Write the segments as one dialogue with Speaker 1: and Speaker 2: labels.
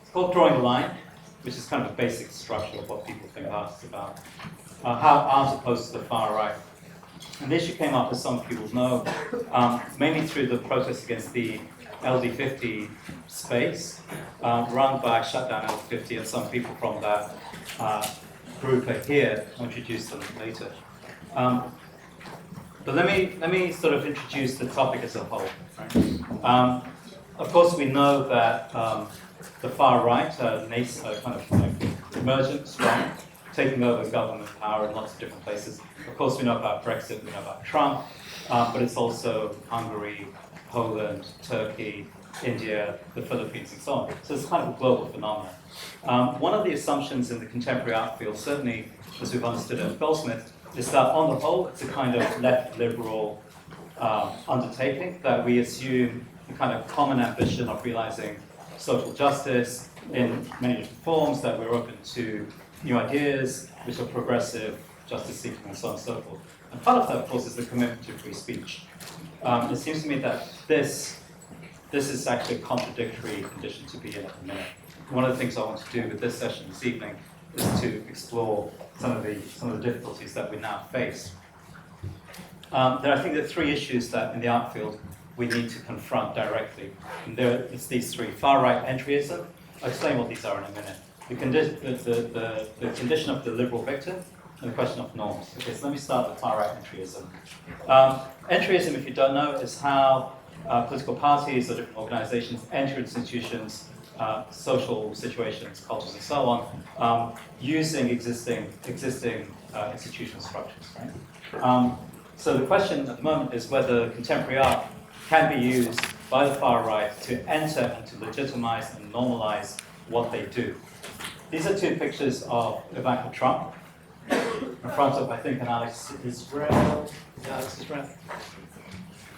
Speaker 1: It's called drawing a line, which is kind of a basic structure of what people think art is about. How art opposed to the far right. And the issue came up, as some people know, mainly through the protest against the LD50 space, run by Shutdown LD50, and some people from that group are here. I'll introduce them later. But let me sort of introduce the topic as a whole. Right? Of course, we know that the far right, kind of like emergent, strong, taking over government power in lots of different places. Of course, we know about Brexit, we know about Trump, but it's also Hungary, Poland, Turkey, India, the Philippines, and so on. So it's kind of a global phenomenon. One of the assumptions in the contemporary art field, certainly as we've understood it at Goldsmith, is that on the whole, it's a kind of left liberal undertaking, that we assume the kind of common ambition of realizing social justice in many different forms, that we're open to new ideas, which are progressive, justice-seeking, and so on and so forth. And part of that, of course, is the commitment to free speech. It seems to me that this is actually a contradictory condition to be in at the minute. One of the things I want to do with this session this evening is to explore some of the difficulties that we now face. I think there are three issues that in the art field we need to confront directly. And it's these three: far-right entryism. I'll explain what these are in a minute. The condition of the liberal victim, and the question of norms. Okay, so let me start with far-right entryism. Entryism, if you don't know, is how political parties or different organizations enter institutions, social situations, cultures, and so on, using existing institutional structures. Right? So the question at the moment is whether contemporary art can be used by the far right to enter and to legitimize and normalize what they do. These are two pictures of Ivanka Trump in front of, I think, an Alex Israel. Is it Alex Israel?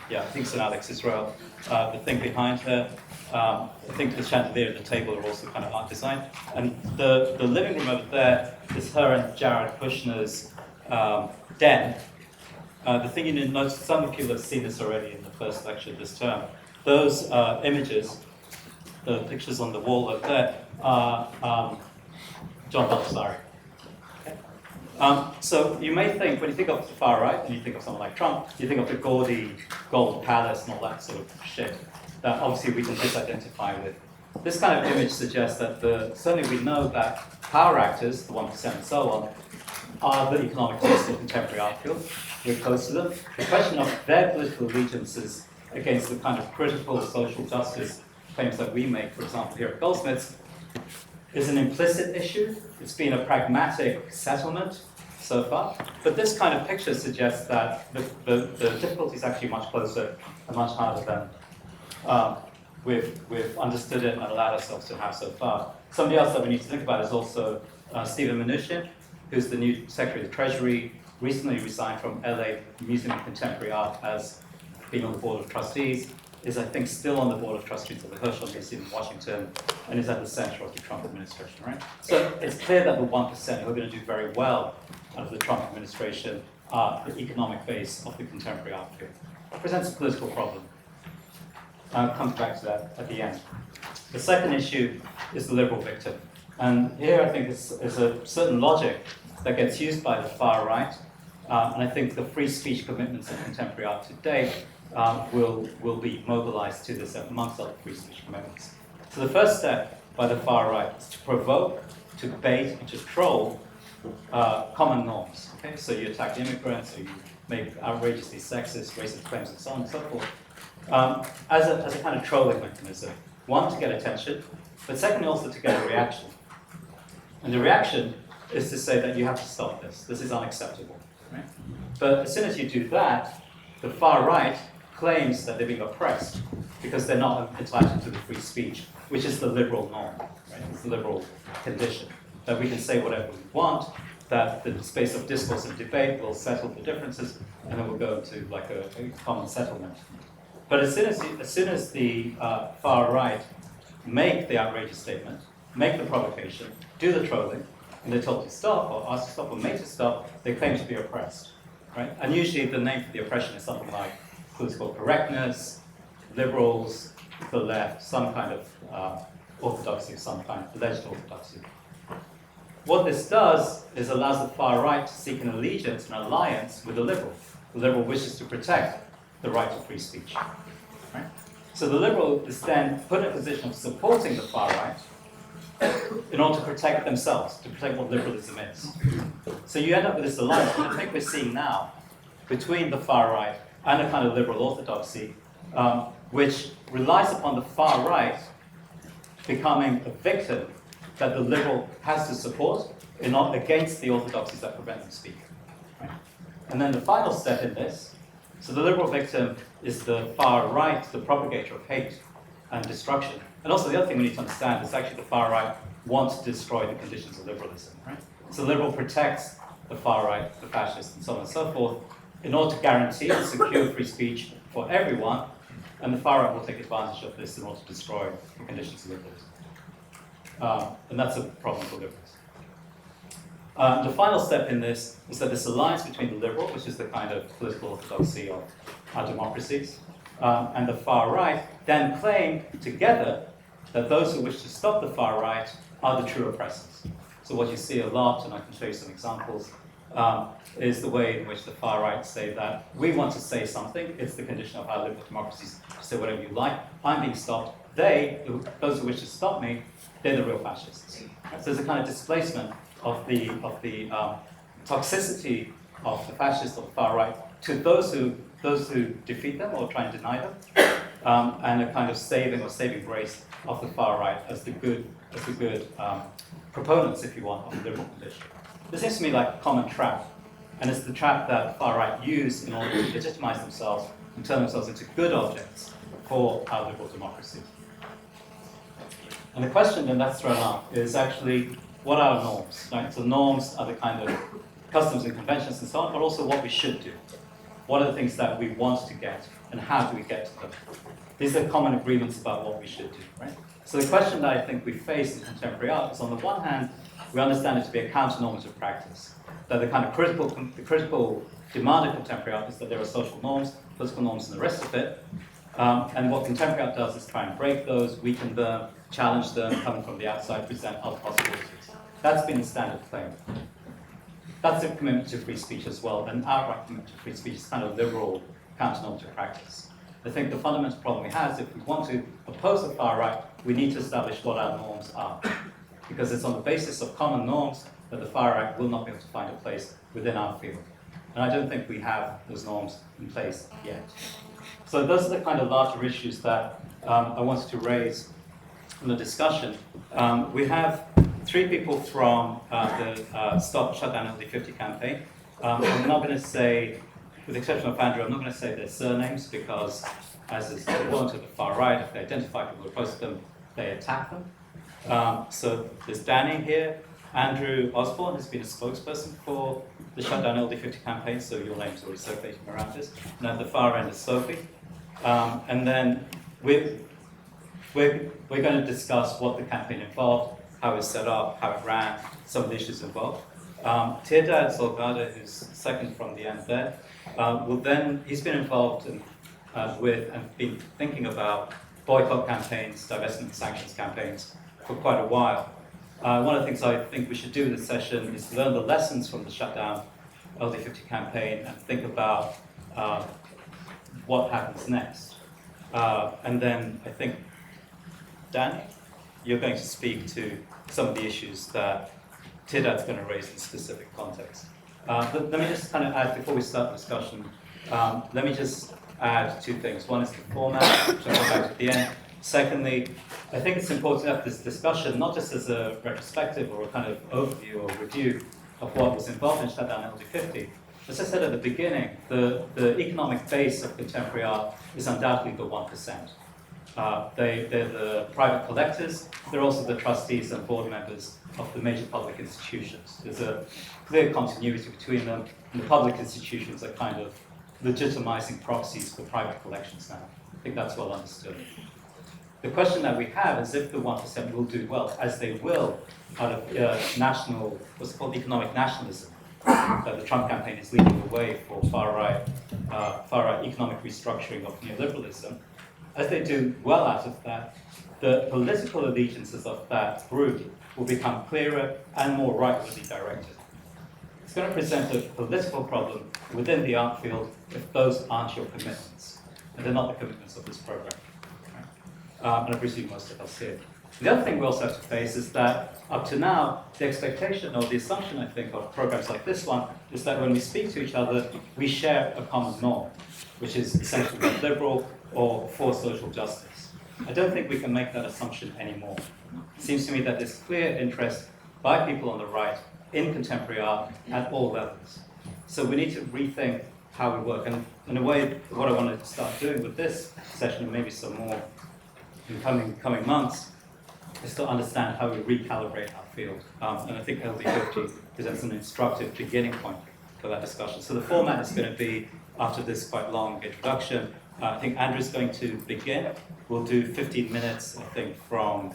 Speaker 1: Yeah, I think it's an Alex Israel. The thing behind her, I think the chandelier and the table are also kind of art design. And the living room over there is her and Jared Kushner's den. The thing you need to notice, some of you have seen this already in the first lecture this term. Those images, the pictures on the wall over there, are John Baldassari. Okay. So you may think, when you think of the far right, and you think of someone like Trump, you think of the gaudy gold palace and all that sort of shit that obviously we can disidentify with. This kind of image suggests that certainly we know that power actors, the 1% and so on, are the economic force of the contemporary art field. We're close to them. The question of their political allegiances against the kind of critical social justice claims that we make, for example, here at Goldsmiths, is an implicit issue. It's been a pragmatic settlement so far. But this kind of picture suggests that the difficulty is actually much closer and much harder than we've understood it and allowed ourselves to have so far. Somebody else that we need to think about is also Stephen Mnuchin, who's the new Secretary of the Treasury, recently resigned from LA Museum of Contemporary Art as being on the Board of Trustees, is I think still on the Board of Trustees of the Herschel Museum in Washington, and is at the center of the Trump administration, right? So it's clear that the 1% who are going to do very well under the Trump administration are the economic base of the contemporary art field. It presents a political problem. I'll come back to that at the end. The second issue is the liberal victim. And here I think is a certain logic that gets used by the far right, and I think the free speech commitments of contemporary art today will be mobilized to this amongst other free speech commitments. So the first step by the far right is to provoke, to bait, and to troll common norms. Okay? So you attack immigrants, or you make outrageously sexist, racist claims, and so on and so forth, as a kind of trolling mechanism. One, to get attention, but secondly also to get a reaction. And the reaction is to say that you have to stop this. This is unacceptable. Right? But as soon as you do that, the far right claims that they're being oppressed because they're not entitled to the free speech, which is the liberal norm. Right? It's the liberal condition. That we can say whatever we want, that the space of discourse and debate will settle the differences, and then we'll go into like a common settlement. But as soon as the far right make the outrageous statement, make the provocation, do the trolling, and they're told to stop, or asked to stop, or made to stop, they claim to be oppressed. Right? And usually the name for the oppression is something like political correctness, liberals, the left, some kind of orthodoxy of some kind, alleged orthodoxy. What this does is allows the far right to seek an allegiance, an alliance with the liberal. The liberal wishes to protect the right to free speech. Right? So the liberal is then put in a position of supporting the far right in order to protect themselves, to protect what liberalism is. So you end up with this alliance, and I think we're seeing now, between the far right and a kind of liberal orthodoxy, which relies upon the far right becoming a victim that the liberal has to support and not against the orthodoxies that prevent them speaking. Right? And then the final step in this, so the liberal victim is the far right, the propagator of hate and destruction. And also the other thing we need to understand is actually the far right wants to destroy the conditions of liberalism. Right? So the liberal protects the far right, the fascists, and so on and so forth, in order to guarantee and secure free speech for everyone, and the far right will take advantage of this in order to destroy the conditions of liberalism. And that's a problem for liberals. The final step in this is that this alliance between the liberal, which is the kind of political orthodoxy of our democracies, and the far right, then claim together that those who wish to stop the far right are the true oppressors. So what you see a lot, and I can show you some examples, is the way in which the far right say that we want to say something, it's the condition of our liberal democracies to say whatever you like, I'm being stopped, those who wish to stop me, they're the real fascists. So there's a kind of displacement of the toxicity of the fascists of the far right to those who defeat them or try and deny them, and a kind of saving grace of the far right as the good proponents, if you want, of the liberal condition. This seems to me like a common trap, and it's the trap that the far right use in order to legitimize themselves and turn themselves into good objects for our liberal democracy. And the question then that's thrown up is actually, what are our norms? Right? So norms are the kind of customs and conventions and so on, but also what we should do. What are the things that we want to get, and how do we get to them? These are common agreements about what we should do, right? So the question that I think we face in contemporary art is, on the one hand, we understand it to be a counter-normative practice. That the kind of critical demand of contemporary art is that there are social norms, political norms, and the rest of it. And what contemporary art does is try and break those, weaken them, challenge them, coming from the outside, present other possibilities. That's been the standard claim. That's a commitment to free speech as well, an outright commitment to free speech is kind of liberal counter-normative practice. I think the fundamental problem we have is if we want to oppose the far right, we need to establish what our norms are. Because it's on the basis of common norms that the far right will not be able to find a place within our field. And I don't think we have those norms in place yet. So those are the kind of larger issues that I wanted to raise in the discussion. We have three people from the Stop Shutdown LD50 campaign. I'm not going to say, with the exception of Andrew, I'm not going to say their surnames because, as is important to the far right, if they identify people who oppose them, they attack them. So there's Danny here. Andrew Osborne has been a spokesperson for the Shutdown LD50 campaign, so your name's already circulating around this. And at the far end is Sophie. And then we're going to discuss what the campaign involved, how it's set up, how it ran, some of the issues involved. Tirdad Zolghadr, who's second from the end there, he's been involved with and been thinking about boycott campaigns, divestment sanctions campaigns for quite a while. One of the things I think we should do in this session is learn the lessons from the Shutdown LD50 campaign and think about what happens next. And then I think, Danny, you're going to speak to some of the issues that Tirdad's going to raise in specific context. But let me just kind of add, before we start the discussion, let me just add two things. One is the format, which I'll come back to at the end. Secondly, I think it's important to have this discussion not just as a retrospective or a kind of overview or review of what was involved in Shutdown LD50. As I said at the beginning, the economic base of contemporary art is undoubtedly the 1%. They're the private collectors, they're also the trustees and board members of the major public institutions. There's a clear continuity between them, and the public institutions are kind of legitimizing proxies for private collections now. I think that's well understood. The question that we have is if the 1% will do well, as they will, out of national, what's called economic nationalism, that the Trump campaign is leading the way for far-right economic restructuring of neoliberalism. as they do well out of that, the political allegiances of that group will become clearer and more rightly directed. It's going to present a political problem within the art field if those aren't your commitments, and they're not the commitments of this program. Right? And I presume most of us here. The other thing we also have to face is that up to now, the expectation or the assumption, I think, of programs like this one is that when we speak to each other, we share a common norm, which is essentially liberal or for social justice. I don't think we can make that assumption anymore. It seems to me that there's clear interest by people on the right in contemporary art at all levels. So we need to rethink how we work. And in a way, what I want to start doing with this session, and maybe some more in coming months, is to understand how we recalibrate our field. And I think LD50 presents an instructive beginning point for that discussion. So the format is going to be, after this quite long introduction, I think Andrew's going to begin. We'll do 15 minutes, I think, from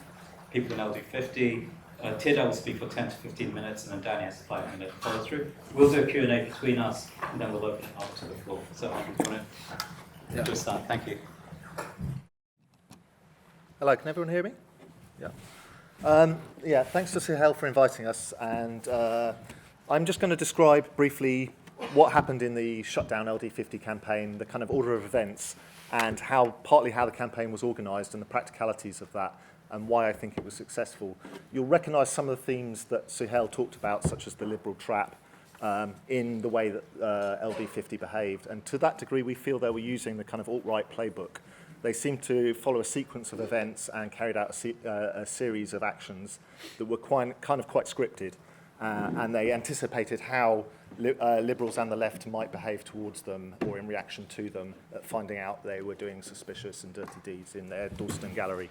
Speaker 1: people in LD50. Tirdad will speak for 10 to 15 minutes, and then Danny has a 5-minute follow-through. We'll do a Q&A between us, and then we'll open it up to the floor. So Andrew, do you want to just start? Thank you.
Speaker 2: Hello, can everyone hear me? Yeah. Thanks to Suhail for inviting us, and I'm just going to describe briefly what happened in the Shutdown LD50 campaign, the kind of order of events, and partly how the campaign was organised and the practicalities of that, and why I think it was successful. You'll recognise some of the themes that Suhail talked about, such as the liberal trap, in the way that LD50 behaved, and to that degree we feel they were using the kind of alt-right playbook. They seemed to follow a sequence of events and carried out a series of actions that were quite scripted, and they anticipated how liberals and the left might behave towards them or in reaction to them, finding out they were doing suspicious and dirty deeds in their Dalston gallery.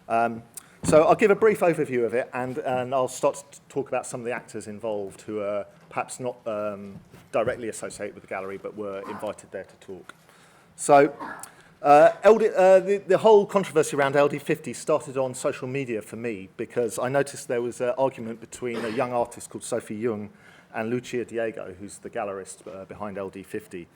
Speaker 2: So I'll give a brief overview of it, and I'll start to talk about some of the actors involved who are perhaps not directly associated with the gallery, but were invited there to talk. So the whole controversy around LD50 started on social media for me, because I noticed there was an argument between a young artist called Sophie Jung and Lucia Diego, who's the gallerist behind LD50.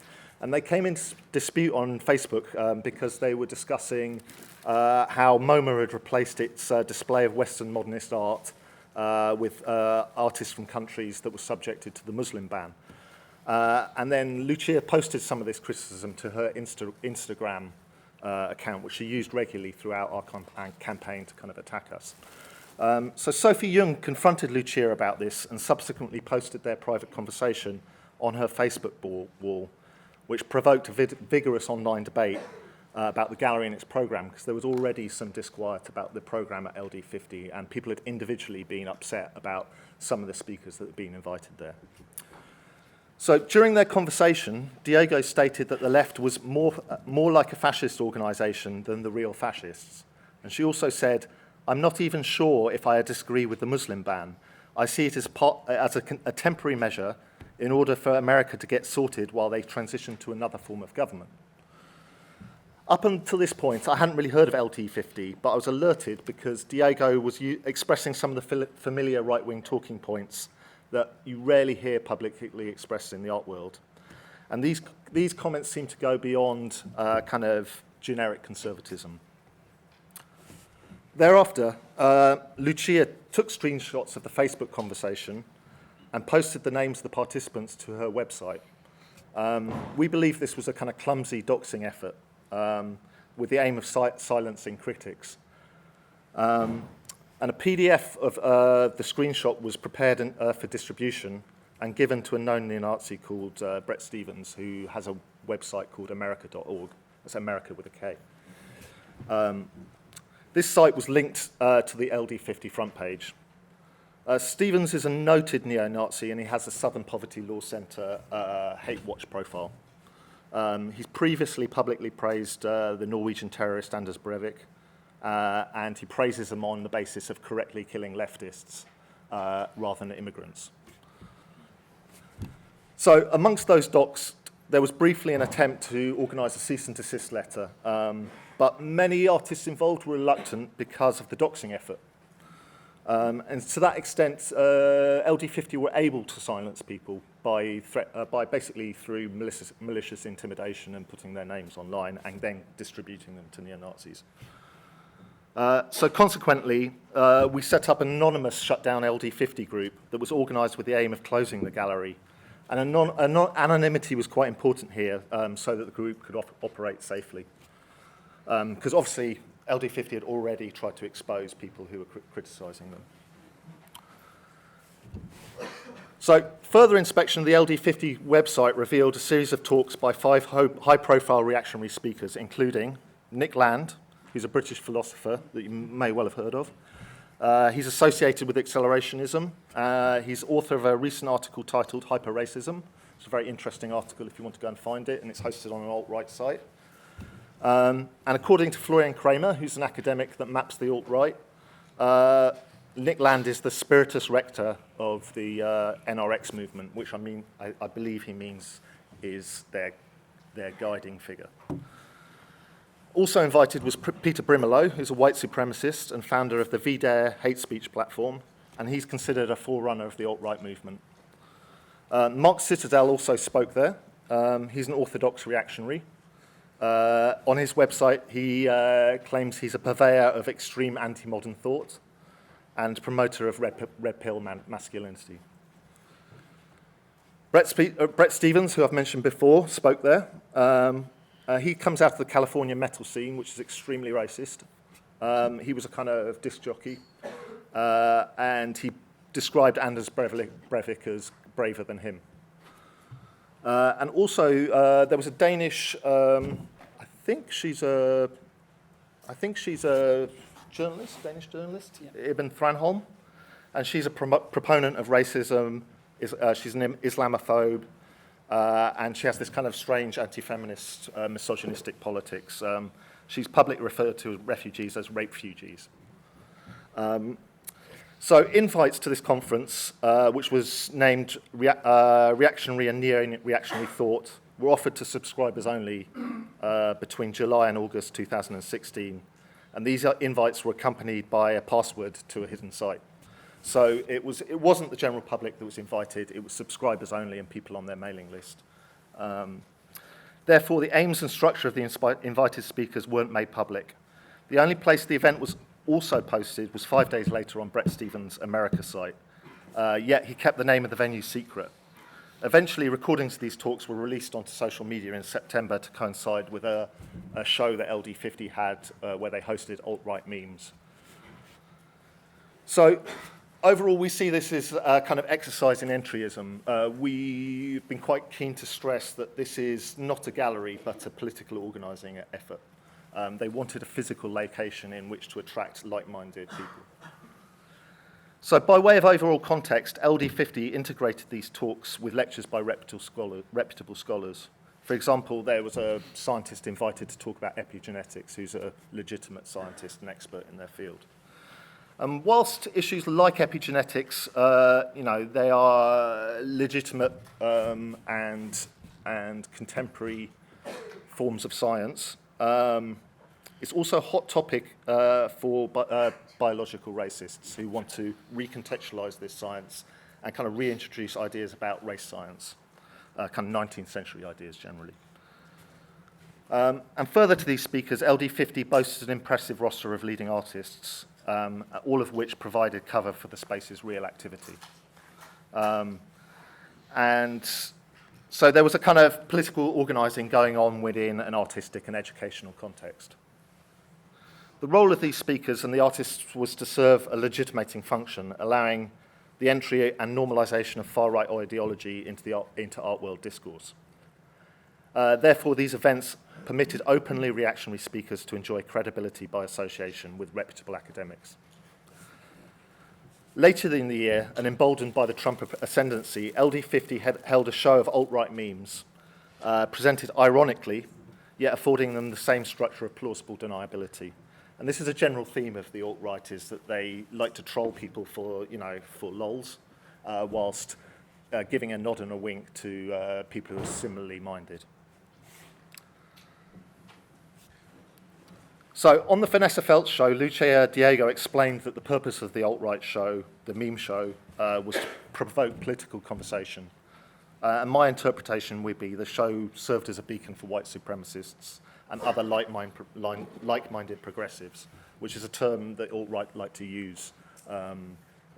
Speaker 2: And they came into dispute on Facebook because they were discussing how MoMA had replaced its display of Western modernist art with artists from countries that were subjected to the Muslim ban. And then Lucia posted some of this criticism to her Instagram account, which she used regularly throughout our campaign to kind of attack us. So Sophie Jung confronted Lucia about this and subsequently posted their private conversation on her Facebook wall, which provoked a vigorous online debate about the gallery and its programme, because there was already some disquiet about the programme at LD50, and people had individually been upset about some of the speakers that had been invited there. So during their conversation, Diego stated that the left was more like a fascist organisation than the real fascists. And she also said, "I'm not even sure if I disagree with the Muslim ban. I see it as a temporary measure in order for America to get sorted while they transition to another form of government." Up until this point, I hadn't really heard of LT50, but I was alerted because Diego was expressing some of the familiar right-wing talking points that you rarely hear publicly expressed in the art world. And these comments seem to go beyond kind of generic conservatism. Thereafter, Lucia took screenshots of the Facebook conversation and posted the names of the participants to her website. We believe this was a kind of clumsy doxing effort with the aim of silencing critics. And a PDF of the screenshot was prepared for distribution and given to a known neo-Nazi called Brett Stevens, who has a website called America.org. That's America with a K. This site was linked to the LD50 front page. Stevens is a noted neo-Nazi, and he has a Southern Poverty Law Centre hate watch profile. He's previously publicly praised the Norwegian terrorist Anders Breivik, and he praises them on the basis of correctly killing leftists rather than immigrants. So amongst those docs, there was briefly an attempt to organise a cease and desist letter, but many artists involved were reluctant because of the doxing effort. And to that extent, LD50 were able to silence people by basically through malicious intimidation and putting their names online and then distributing them to neo-Nazis. So consequently, we set up an anonymous Shutdown LD50 group that was organised with the aim of closing the gallery. And anonymity was quite important here so that the group could operate safely. Because obviously, LD50 had already tried to expose people who were criticising them. So further inspection of the LD50 website revealed a series of talks by 5 high-profile reactionary speakers, including Nick Land, who's a British philosopher that you may well have heard of. He's associated with accelerationism. He's author of a recent article titled Hyper-Racism. It's a very interesting article if you want to go and find it, and it's hosted on an alt-right site. And according to Florian Kramer, who's an academic that maps the alt-right, Nick Land is the spiritus rector of the NRX movement, which I believe he means is their guiding figure. Also invited was Peter Brimelow, who's a white supremacist and founder of the VDare hate speech platform, and he's considered a forerunner of the alt-right movement. Mark Citadel also spoke there. He's an orthodox reactionary. On his website, he claims he's a purveyor of extreme anti-modern thought and promoter of red pill masculinity. Brett Stevens, who I've mentioned before, spoke there. He comes out of the California metal scene, which is extremely racist. He was a kind of disc jockey, and he described Anders Breivik as braver than him. And also, there was a Danish, I think she's a journalist, Danish journalist, yeah. Ibn Thranholm, and she's a proponent of racism. She's an Islamophobe, and she has this kind of strange anti-feminist, misogynistic politics. She's publicly referred to refugees as rape-fugees. So invites to this conference, which was named Reactionary and Neo-Reactionary Thought, were offered to subscribers only between July and August 2016. And these invites were accompanied by a password to a hidden site. So it wasn't the general public that was invited, it was subscribers only and people on their mailing list. Therefore, the aims and structure of the invited speakers weren't made public. The only place the event was also posted was 5 days later on Brett Stevens' America site, yet he kept the name of the venue secret. Eventually, recordings of these talks were released onto social media in September to coincide with a show that LD50 had where they hosted alt-right memes. So overall, we see this as a kind of exercise in entryism. We've been quite keen to stress that this is not a gallery, but a political organising effort. They wanted a physical location in which to attract like-minded people. So by way of overall context, LD50 integrated these talks with lectures by reputable scholars. For example, there was a scientist invited to talk about epigenetics, who's a legitimate scientist and expert in their field. Whilst issues like epigenetics, they are legitimate and contemporary forms of science, it's also a hot topic for biological racists who want to recontextualize this science and kind of reintroduce ideas about race science, kind of 19th century ideas generally. And further to these speakers, LD50 boasts an impressive roster of leading artists, all of which provided cover for the space's real activity. And so there was a kind of political organising going on within an artistic and educational context. The role of these speakers and the artists was to serve a legitimating function, allowing the entry and normalisation of far-right ideology into art world discourse. Therefore, these events permitted openly reactionary speakers to enjoy credibility by association with reputable academics. Later in the year, and emboldened by the Trump ascendancy, LD50 had held a show of alt-right memes, presented ironically, yet affording them the same structure of plausible deniability. And this is a general theme of the alt-right, is that they like to troll people for lols, whilst giving a nod and a wink to people who are similarly minded. So on the Vanessa Feltz show, Lucia Diego explained that the purpose of the alt-right show, the meme show, was to provoke political conversation. And my interpretation would be the show served as a beacon for white supremacists and other like-minded progressives, which is a term that alt-right like to use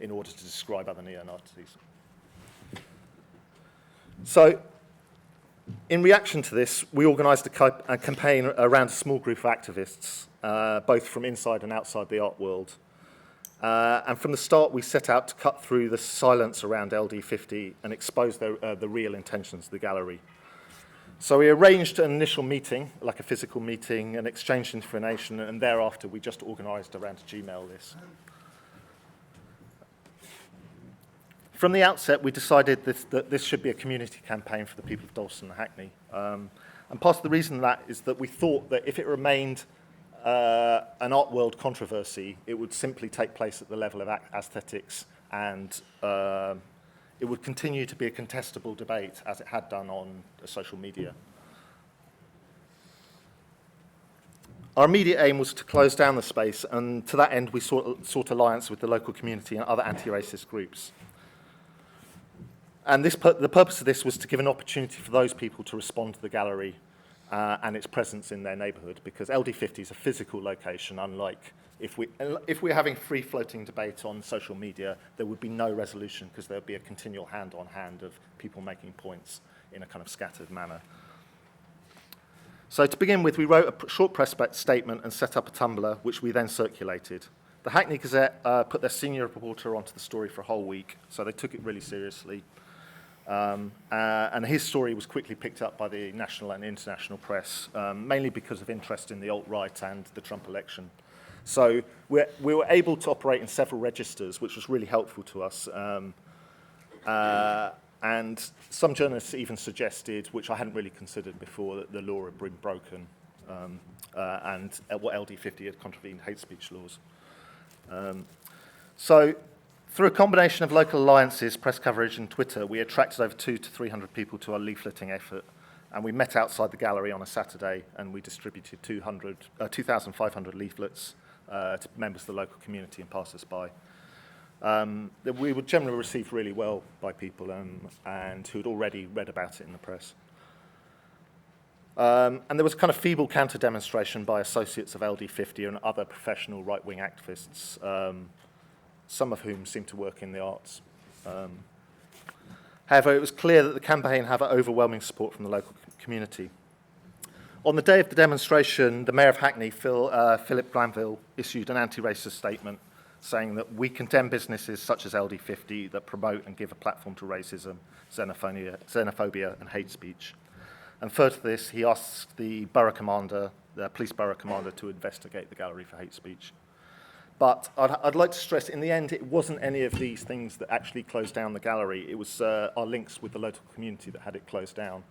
Speaker 2: in order to describe other neo-Nazis. So, in reaction to this, we organised a campaign around a small group of activists, both from inside and outside the art world. And from the start, we set out to cut through the silence around LD50 and expose the real intentions of the gallery. So we arranged an initial meeting, like a physical meeting, and exchanged information, and thereafter we just organised around a Gmail list. From the outset, we decided that this should be a community campaign for the people of Dalston and Hackney. And part of the reason for that is that we thought that if it remained an art world controversy, it would simply take place at the level of aesthetics, and it would continue to be a contestable debate as it had done on social media. Our immediate aim was to close down the space, and to that end we sought alliance with the local community and other anti-racist groups. And the purpose of this was to give an opportunity for those people to respond to the gallery and its presence in their neighbourhood, because LD50 is a physical location, unlike if we're having free-floating debate on social media, there would be no resolution because there would be a continual hand-on-hand of people making points in a kind of scattered manner. So to begin with, we wrote a short press statement and set up a Tumblr, which we then circulated. The Hackney Gazette put their senior reporter onto the story for a whole week, so they took it really seriously. And his story was quickly picked up by the national and international press, mainly because of interest in the alt-right and the Trump election. So we were able to operate in several registers, which was really helpful to us. And some journalists even suggested, which I hadn't really considered before, that the law had been broken and what LD50 had contravened hate speech laws. So through a combination of local alliances, press coverage and Twitter, we attracted over 200 to 300 people to our leafleting effort, and we met outside the gallery on a Saturday and we distributed 2,500 leaflets to members of the local community and passers-by. We were generally received really well by people and who had already read about it in the press. And there was a kind of feeble counter-demonstration by associates of LD50 and other professional right-wing activists, some of whom seemed to work in the arts. However, it was clear that the campaign had overwhelming support from the local community. On the day of the demonstration, the Mayor of Hackney, Philip Glanville, issued an anti-racist statement saying that we condemn businesses such as LD50 that promote and give a platform to racism, xenophobia and hate speech. And further to this, he asked the police borough commander, to investigate the gallery for hate speech. But I'd like to stress, in the end, it wasn't any of these things that actually closed down the gallery. It was our links with the local community that had it closed down.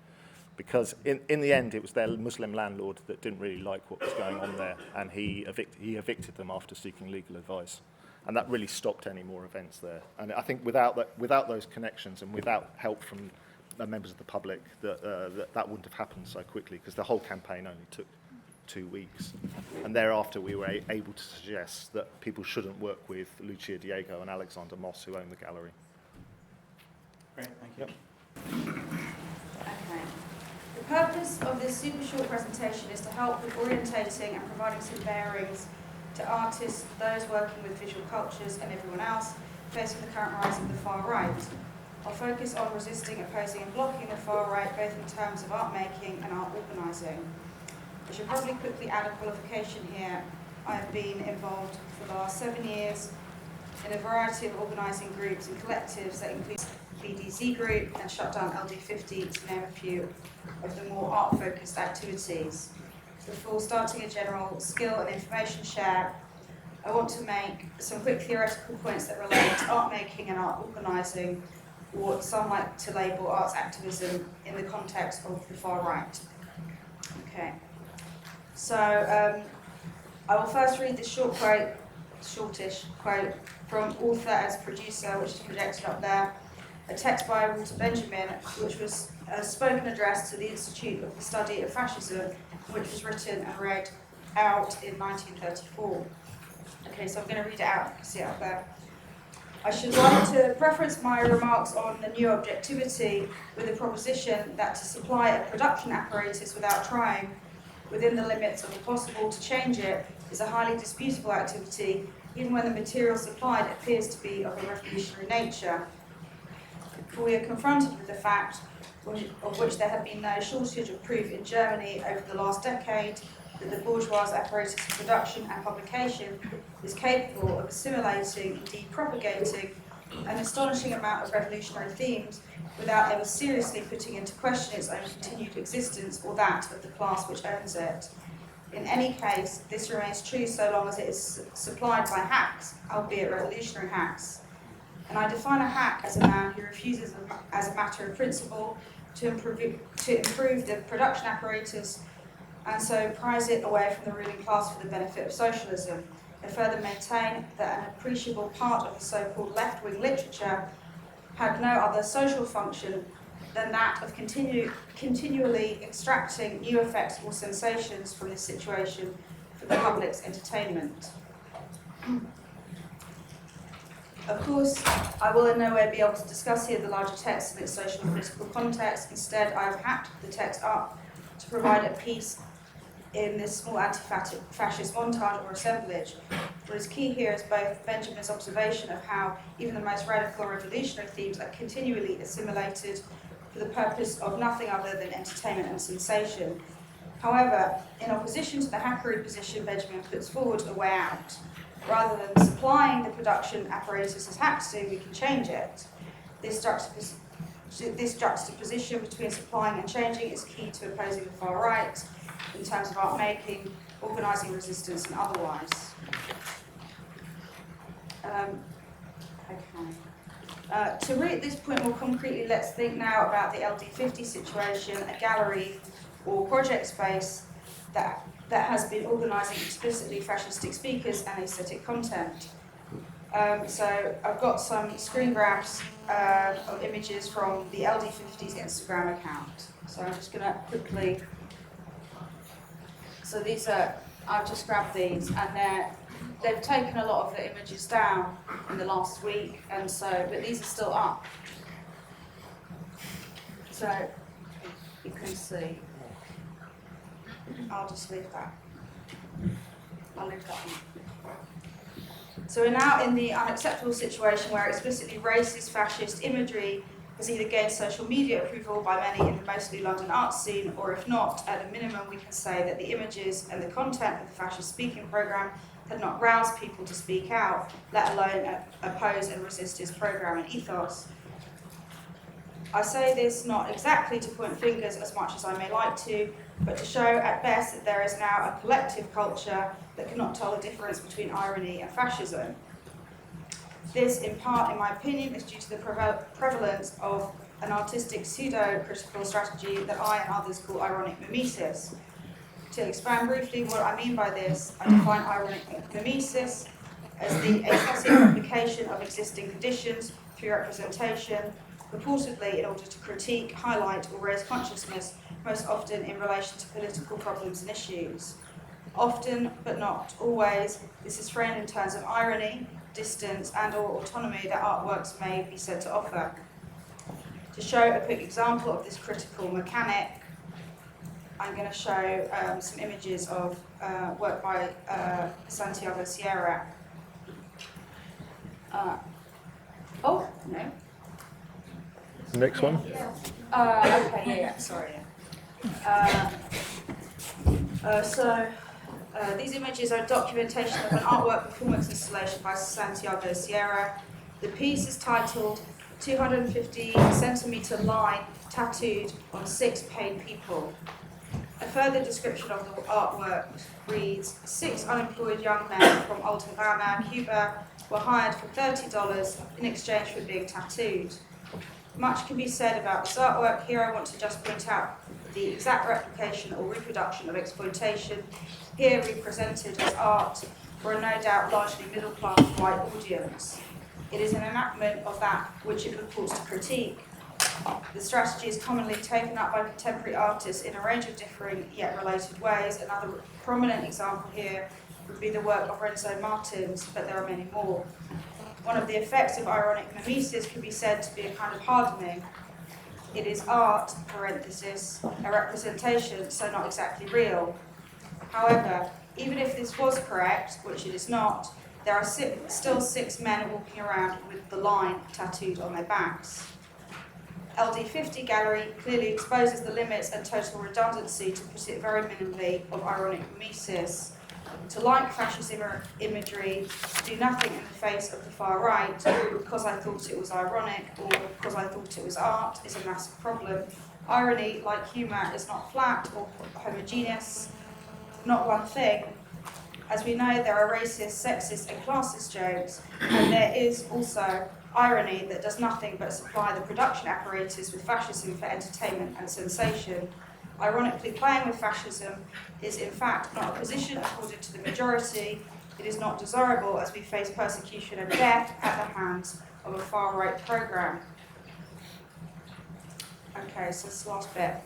Speaker 2: Because in the end, it was their Muslim landlord that didn't really like what was going on there, and he evicted them after seeking legal advice. And that really stopped any more events there. And I think without those connections and without help from members of the public, that wouldn't have happened so quickly, because the whole campaign only took 2 weeks. And thereafter, we were able to suggest that people shouldn't work with Lucia Diego and Alexander Moss, who own the gallery.
Speaker 1: Great, thank you.
Speaker 3: Yep. Okay. The purpose of this super short presentation is to help with orientating and providing some bearings to artists, those working with visual cultures and everyone else faced with the current rise of the far right. I'll focus on resisting, opposing and blocking the far right, both in terms of art making and art organising. I should probably quickly add a qualification here. I have been involved for the last 7 years in a variety of organising groups and collectives that include BDZ Group and Shutdown LD50, to name a few of the more art-focused activities. Before starting a general skill and information share, I want to make some quick theoretical points that relate to art making and art organising, or what some like to label arts activism in the context of the far right. Okay. So I will first read this shortish quote from Author as Producer, which is projected up there, a text by Walter Benjamin, which was a spoken address to the Institute of the Study of Fascism, which was written and read out in 1934. Okay, so I'm going to read it out. You can see it up there. I should like to preface my remarks on the new objectivity with the proposition that to supply a production apparatus without trying, within the limits of the possible, to change it is a highly disputable activity, even when the material supplied appears to be of a revolutionary nature. For we are confronted with the fact, of which there have been no shortage of proof in Germany over the last decade, that the bourgeois apparatus of production and publication is capable of assimilating, indeed propagating, an astonishing amount of revolutionary themes without ever seriously putting into question its own continued existence or that of the class which owns it. In any case, this remains true so long as it is supplied by hacks, albeit revolutionary hacks. And I define a hack as a man who refuses, as a matter of principle, to improve the production apparatus and so prize it away from the ruling class for the benefit of socialism, and further maintain that an appreciable part of the so-called left-wing literature had no other social function than that of continually extracting new effects or sensations from this situation for the public's entertainment. Of course, I will in no way be able to discuss here the larger text in its social and political context. Instead, I have hacked the text up to provide a piece in this small anti-fascist montage or assemblage. What is key here is both Benjamin's observation of how even the most radical revolutionary themes are continually assimilated for the purpose of nothing other than entertainment and sensation. However, in opposition to the hackery position Benjamin puts forward a way out. Rather than supplying the production apparatus as hacks do, we can change it. This juxtaposition between supplying and changing is key to opposing the far right in terms of art making, organising resistance and otherwise. To read this point more concretely, let's think now about the LD50 situation, a gallery or project space that has been organising explicitly fascistic speakers and aesthetic content. So I've got some screen grabs of images from the LD50's Instagram account. So I'm just going to quickly... So these are, I've just grabbed these, and they've taken a lot of the images down in the last week, and so, but these are still up. So you can see. I'll just leave that. I'll leave that one. So we're now in the unacceptable situation where explicitly racist, fascist imagery has either gained social media approval by many in the mostly London arts scene, or if not, at a minimum we can say that the images and the content of the fascist speaking programme had not roused people to speak out, let alone oppose and resist his programme and ethos. I say this not exactly to point fingers as much as I may like to, but to show at best that there is now a collective culture that cannot tell the difference between irony and fascism. This, in part, in my opinion, is due to the prevalence of an artistic pseudo-critical strategy that I and others call ironic mimesis. To expand briefly what I mean by this, I define ironic mimesis as the excessive replication of existing conditions through representation, purportedly in order to critique, highlight, or raise consciousness, most often in relation to political problems and issues. Often, but not always, this is framed in terms of irony, distance, and/or autonomy that artworks may be said to offer. To show a quick example of this critical mechanic, I'm going to show some images of work by Santiago Sierra. Oh, no.
Speaker 2: Next one.
Speaker 3: Okay, sorry. These images are documentation of an artwork performance installation by Santiago Sierra. The piece is titled 250 centimetre line tattooed on 6 paid people. A further description of the artwork reads, 6 unemployed young men from Old Havana, Cuba, were hired for $30 in exchange for being tattooed. Much can be said about this artwork. Here I want to just point out the exact replication or reproduction of exploitation, here represented as art for a no doubt largely middle-class white audience. It is an enactment of that which it purports to critique. The strategy is commonly taken up by contemporary artists in a range of differing yet related ways. Another prominent example here would be the work of Renzo Martins, but there are many more. One of the effects of ironic mimesis could be said to be a kind of hardening. It is art, parenthesis, a representation, so not exactly real. However, even if this was correct, which it is not, there are still 6 men walking around with the line tattooed on their backs. LD50 gallery clearly exposes the limits and total redundancy, to put it very minimally, of ironic mimesis. To like fascist imagery, to do nothing in the face of the far right, because I thought it was ironic, or because I thought it was art, is a massive problem. Irony, like humour, is not flat or homogeneous, not one thing. As we know, there are racist, sexist and classist jokes, and there is also irony that does nothing but supply the production apparatus with fascism for entertainment and sensation. Ironically, playing with fascism is in fact not a position accorded to the majority. It is not desirable as we face persecution and death at the hands of a far-right programme. Okay, so this is the last bit.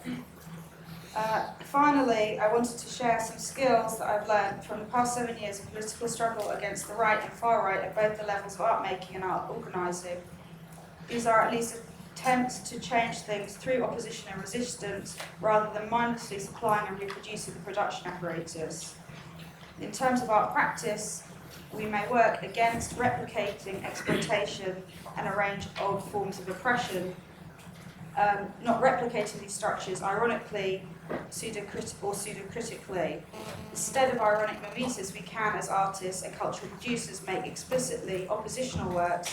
Speaker 3: Finally, I wanted to share some skills that I've learned from the past 7 years of political struggle against the right and far right at both the levels of art making and art organising. These are at least attempts to change things through opposition and resistance, rather than mindlessly supplying and reproducing the production apparatus. In terms of art practice, we may work against replicating exploitation and a range of forms of oppression, not replicating these structures ironically pseudo-critically. Instead of ironic mimesis, we can, as artists and cultural producers, make explicitly oppositional works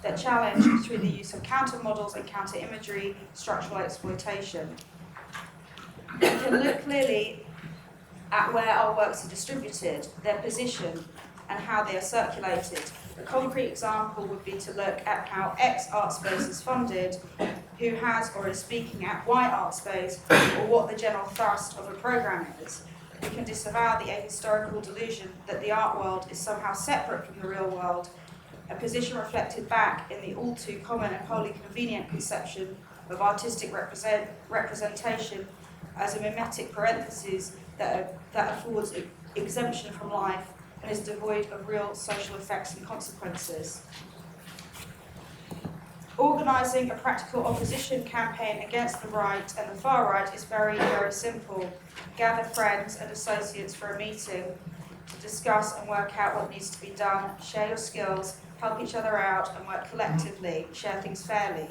Speaker 3: that challenge, through the use of counter-models and counter-imagery, structural exploitation. We can look clearly at where our works are distributed, their position, and how they are circulated. A concrete example would be to look at how X art space is funded, who has or is speaking at Y art space, or what the general thrust of a programme is. We can disavow the ahistorical delusion that the art world is somehow separate from the real world, a position reflected back in the all too common and wholly convenient conception of artistic representation as a mimetic parenthesis that affords exemption from life and is devoid of real social effects and consequences. Organising a practical opposition campaign against the right and the far right is very, very simple. Gather friends and associates for a meeting to discuss and work out what needs to be done, share your skills, help each other out and work collectively, share things fairly.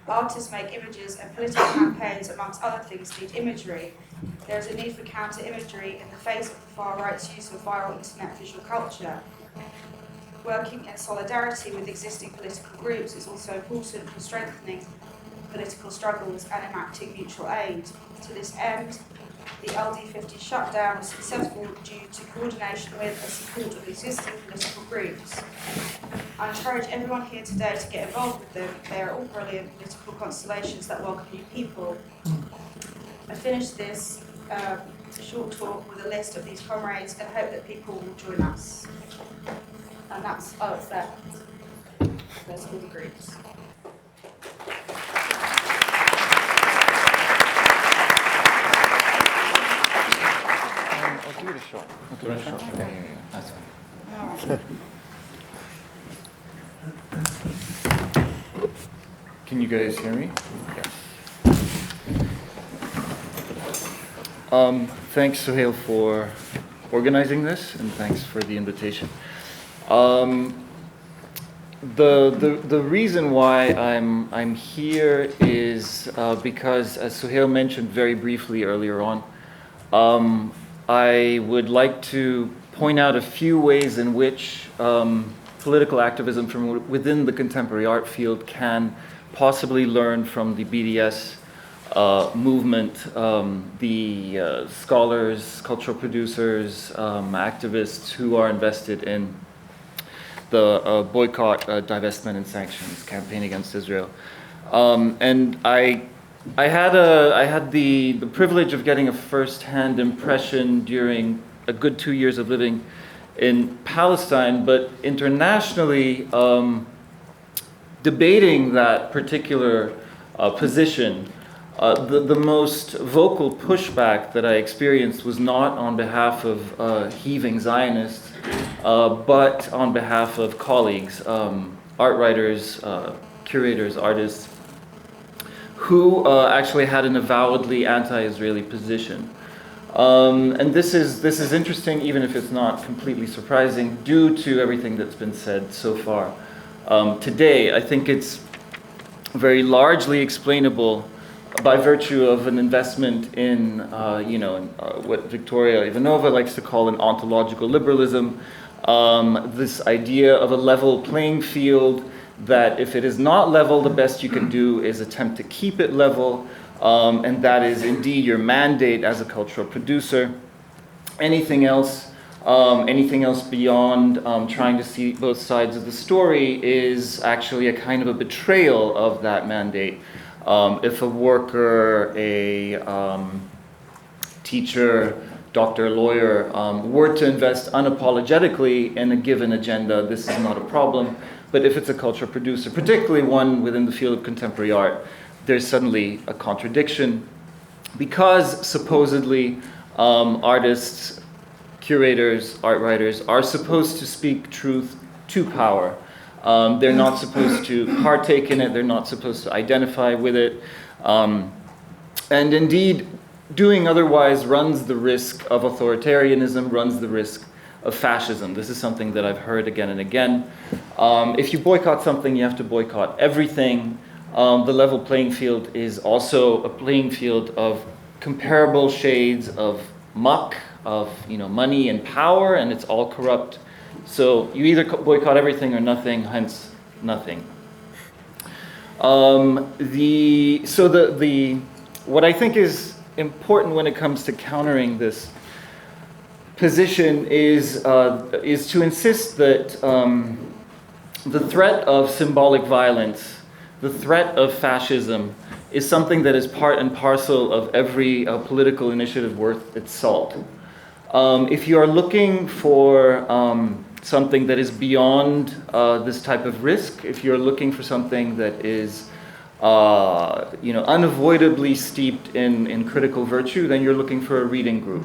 Speaker 3: Artists make images and political campaigns, amongst other things, need imagery. There is a need for counter-imagery in the face of the far right's use of viral internet visual culture. Working in solidarity with existing political groups is also important for strengthening political struggles and enacting mutual aid. To this end, the LD50 shutdown was successful due to coordination with and support of existing political groups. I encourage everyone here today to get involved with them. They are all brilliant political constellations that welcome new people. I finished this short talk with a list of these comrades and hope that people will join us. And that's, oh, it's there. There's all the groups.
Speaker 4: I'll give it a shot. Yeah. That's fine.
Speaker 3: All right.
Speaker 4: Can you guys hear me? Yes. Thanks, Suhail, for organizing this, and thanks for the invitation. The reason why I'm here is because, as Suhail mentioned very briefly earlier on, I would like to point out a few ways in which political activism from within the contemporary art field can possibly learn from the BDS movement, the scholars, cultural producers, activists who are invested in the boycott, divestment, and sanctions campaign against Israel. And I had the privilege of getting a first-hand impression during a good 2 years of living in Palestine, but internationally, debating that particular position. The most vocal pushback that I experienced was not on behalf of heaving Zionists, but on behalf of colleagues, art writers, curators, artists, who actually had an avowedly anti-Israeli position. And this is interesting, even if it's not completely surprising, due to everything that's been said so far. Today, I think it's very largely explainable by virtue of an investment in, what Victoria Ivanova likes to call an ontological liberalism, this idea of a level playing field, that if it is not level, the best you can do is attempt to keep it level, and that is indeed your mandate as a cultural producer. Anything else beyond trying to see both sides of the story is actually a kind of a betrayal of that mandate. If a worker, a teacher, doctor, lawyer were to invest unapologetically in a given agenda, this is not a problem. But if it's a cultural producer, particularly one within the field of contemporary art, there's suddenly a contradiction, because supposedly artists, curators, art writers are supposed to speak truth to power. They're not supposed to partake in it, they're not supposed to identify with it. And indeed, doing otherwise runs the risk of authoritarianism, runs the risk of fascism. This is something that I've heard again and again. If you boycott something, you have to boycott everything. The level playing field is also a playing field of comparable shades of muck, of money and power, and it's all corrupt. So you either boycott everything or nothing, hence nothing. What I think is important when it comes to countering this position is to insist that the threat of symbolic violence, the threat of fascism, is something that is part and parcel of every political initiative worth its salt. If you are looking for something that is beyond this type of risk, if you're looking for something that is unavoidably steeped in critical virtue, then you're looking for a reading group.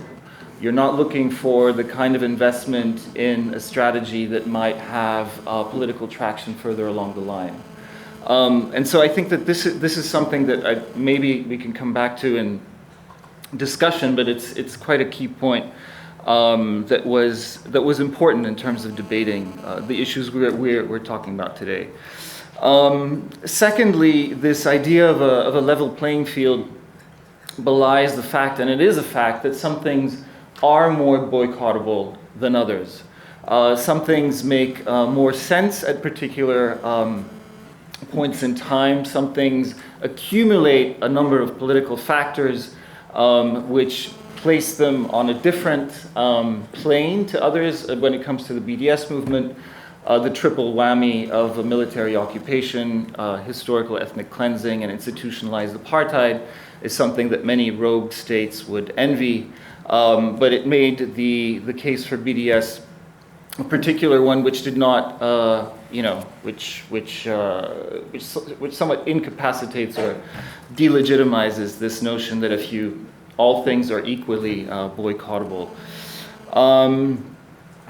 Speaker 4: You're not looking for the kind of investment in a strategy that might have political traction further along the line. And so I think that this is something that maybe we can come back to in discussion, but it's quite a key point that was important in terms of debating the issues we're talking about today. Secondly, this idea of a level playing field belies the fact, and it is a fact, that some things are more boycottable than others. Some things make more sense at particular points in time. Some things accumulate a number of political factors which place them on a different plane to others. When it comes to the BDS movement, the triple whammy of a military occupation, historical ethnic cleansing, and institutionalized apartheid is something that many rogue states would envy. But it made the case for BDS a particular one which did not, which somewhat incapacitates or delegitimizes this notion that all things are equally boycottable.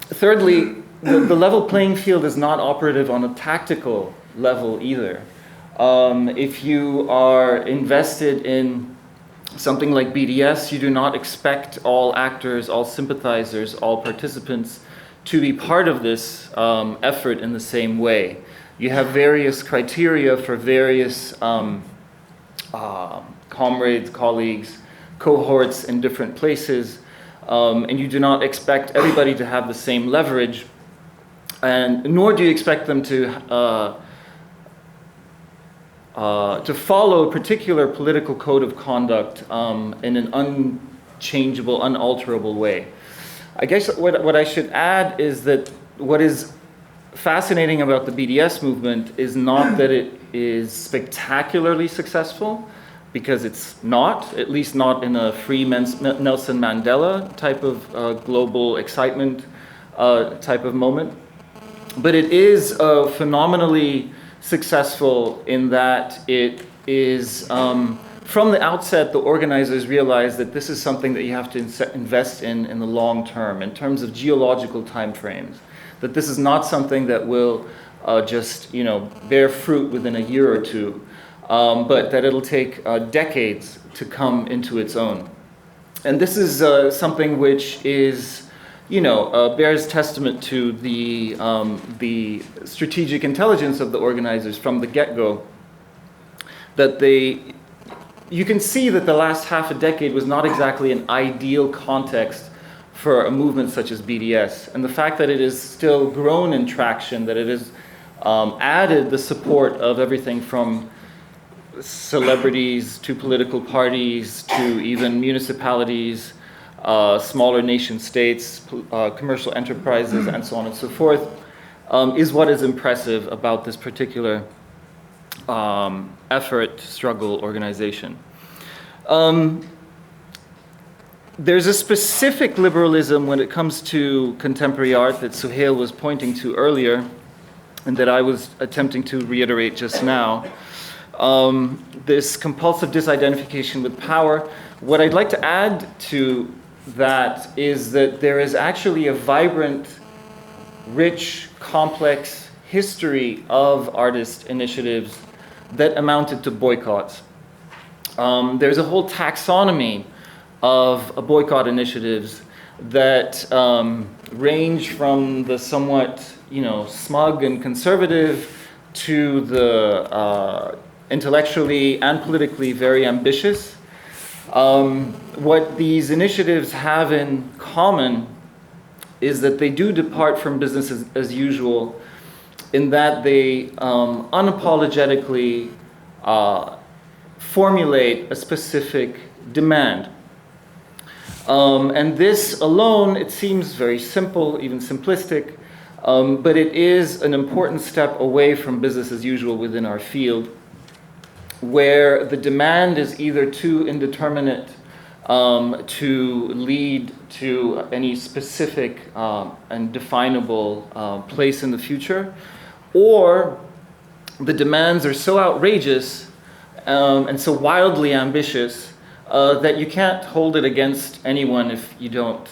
Speaker 4: Thirdly, the level playing field is not operative on a tactical level either. If you are invested in something like BDS, you do not expect all actors, all sympathizers, all participants to be part of this effort in the same way. You have various criteria for various comrades, colleagues, cohorts in different places, and you do not expect everybody to have the same leverage, and nor do you expect them to follow a particular political code of conduct in an unchangeable, unalterable way. I guess what I should add is that what is fascinating about the BDS movement is not that it is spectacularly successful, because it's not, at least not in a free Nelson Mandela type of global excitement type of moment, but it is phenomenally successful in that it is from the outset, the organizers realized that this is something that you have to invest in the long term, in terms of geological time frames. That this is not something that will just, bear fruit within a year or two, but that it'll take decades to come into its own. And this is something which is, bears testament to the strategic intelligence of the organizers from the get-go. That you can see that the last half a decade was not exactly an ideal context for a movement such as BDS. And the fact that it has still grown in traction, that it has added the support of everything from celebrities to political parties to even municipalities, smaller nation states, commercial enterprises, and so on and so forth, is what is impressive about this particular effort, struggle, organization. There's a specific liberalism when it comes to contemporary art that Suhail was pointing to earlier, and that I was attempting to reiterate just now. This compulsive disidentification with power. What I'd like to add to that is that there is actually a vibrant, rich, complex history of artist initiatives that amounted to boycotts. There's a whole taxonomy of boycott initiatives that range from the somewhat, smug and conservative to the intellectually and politically very ambitious. What these initiatives have in common is that they do depart from business as usual, in that they unapologetically formulate a specific demand. And this alone, it seems very simple, even simplistic, but it is an important step away from business as usual within our field, where the demand is either too indeterminate to lead to any specific and definable place in the future, or the demands are so outrageous and so wildly ambitious that you can't hold it against anyone if you don't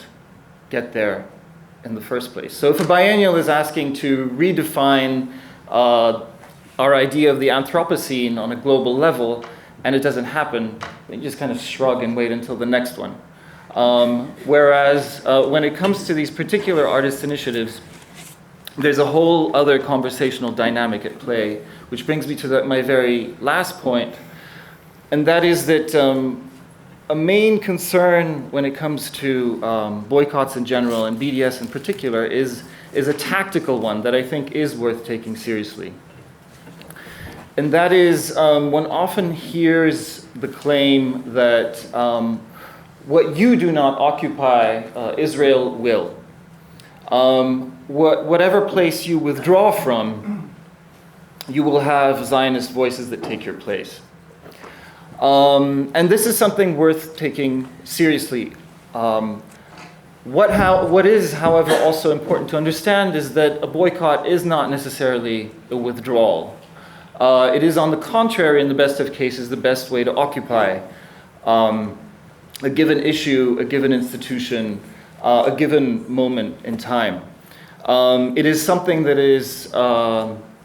Speaker 4: get there in the first place. So if a biennial is asking to redefine our idea of the Anthropocene on a global level, and it doesn't happen, you just kind of shrug and wait until the next one. Whereas when it comes to these particular artist initiatives, there's a whole other conversational dynamic at play, which brings me to my very last point, and that is that a main concern when it comes to boycotts in general, and BDS in particular, is a tactical one that I think is worth taking seriously. And that is, one often hears the claim that what you do not occupy, Israel will. Whatever place you withdraw from, you will have Zionist voices that take your place. And this is something worth taking seriously. What is, however, also important to understand is that a boycott is not necessarily a withdrawal. It is, on the contrary, in the best of cases, the best way to occupy a given issue, a given institution, a given moment in time. It is something that is,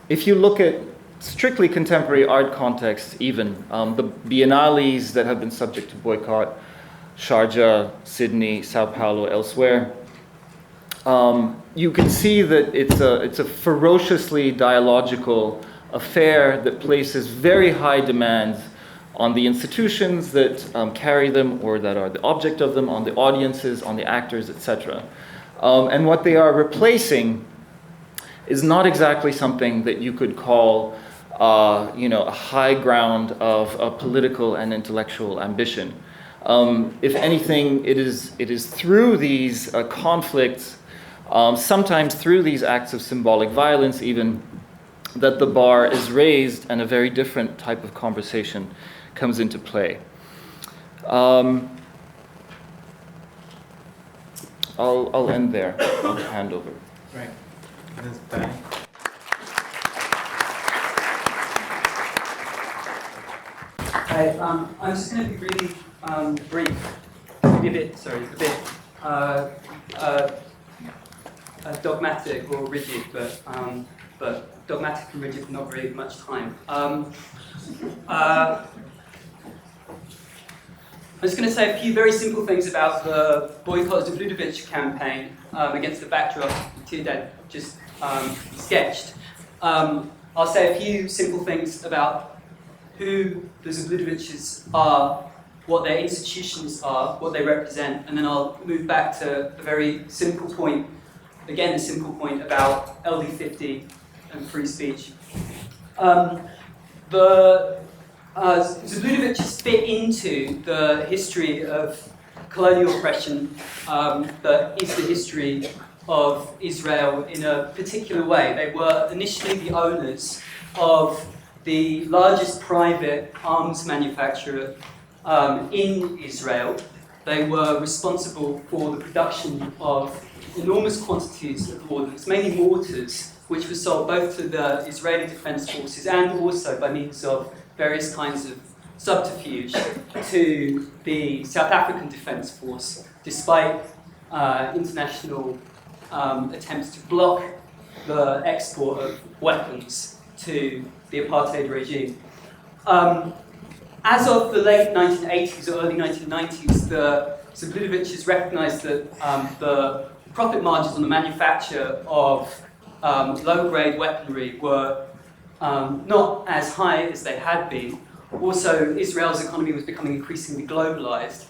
Speaker 4: if you look at strictly contemporary art context even, the biennales that have been subject to boycott, Sharjah, Sydney, Sao Paulo, elsewhere, you can see that it's a ferociously dialogical affair that places very high demands on the institutions that carry them or that are the object of them, on the audiences, on the actors, etc. And what they are replacing is not exactly something that you could call a high ground of political and intellectual ambition. If anything, it is through these conflicts, sometimes through these acts of symbolic violence even, that the bar is raised and a very different type of conversation comes into play. I'll end there. I'll hand over.
Speaker 5: Right. Ms. Bern. Okay, I'm just going to be really brief, a bit dogmatic or rigid, but dogmatic and rigid for not very much time. I'm just going to say a few very simple things about the Boycott Zolghadr campaign against the backdrop Tirdad just sketched. I'll say a few simple things about who the Zolghadriches are, what their institutions are, what they represent, and then I'll move back to a very simple point, again a simple point about LD50 and free speech. The Zolghadriches fit into the history of colonial oppression that is the history of Israel in a particular way. They were initially the owners of the largest private arms manufacturer in Israel. They were responsible for the production of enormous quantities of ordnance, mainly mortars, which were sold both to the Israeli Defense Forces and also by means of various kinds of subterfuge to the South African Defense Force, despite international attempts to block the export of weapons to the apartheid regime. As of the late 1980s or early 1990s, the Zolghadriches recognized that the profit margins on the manufacture of low-grade weaponry were not as high as they had been. Also, Israel's economy was becoming increasingly globalized,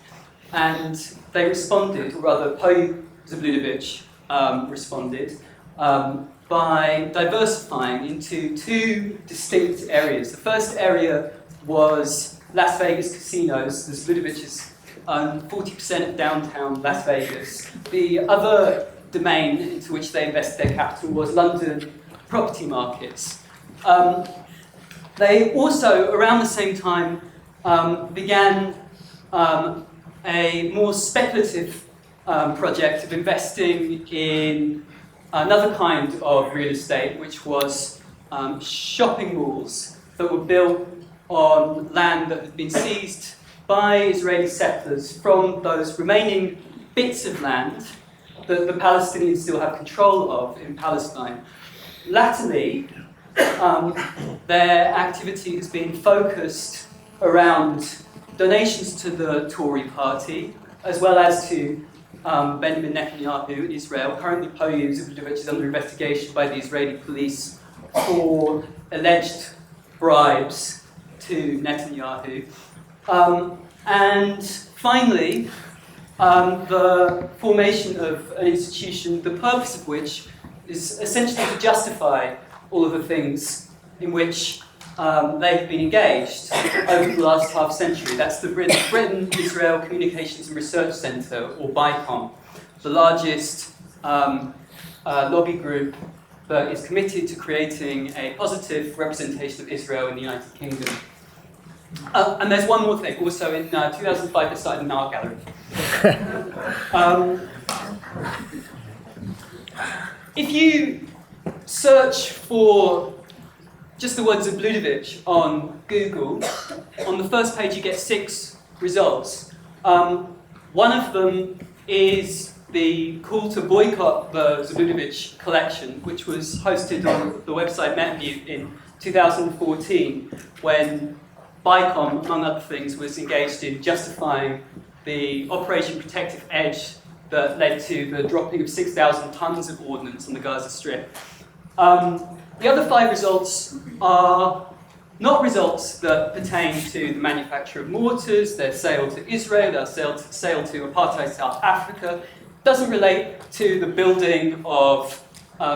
Speaker 5: and they responded, or rather, Zolghadr responded by diversifying into two distinct areas. The first area was Las Vegas casinos. The Zolghadriches own 40% of downtown Las Vegas. The other domain into which they invested their capital was London property markets. They also, around the same time, began a more speculative project of investing in another kind of real estate, which was shopping malls that were built on land that had been seized by Israeli settlers from those remaining bits of land that the Palestinians still have control of in Palestine. Latterly, their activity has been focused around donations to the Tory party, as well as to Benjamin Netanyahu in Israel. Currently, Zolghadr is under investigation by the Israeli police for alleged bribes to Netanyahu. And finally, the formation of an institution, the purpose of which is essentially to justify all of the things in which they've been engaged over the last half century. That's the Britain-Israel Communications and Research Centre, or BICOM, the largest lobby group that is committed to creating a positive representation of Israel in the United Kingdom. And there's one more thing. Also in 2005, they started an art gallery. If you search for just the word Zolghadr on Google, on the first page you get 6 results. One of them is the call to boycott the Zolghadr collection, which was hosted on the website Metamute in 2014, when BICOM, among other things, was engaged in justifying the Operation Protective Edge that led to the dropping of 6,000 tons of ordnance on the Gaza Strip. The other 5 results are not results that pertain to the manufacture of mortars, their sale to Israel, their sale to apartheid South Africa. It doesn't relate to the building of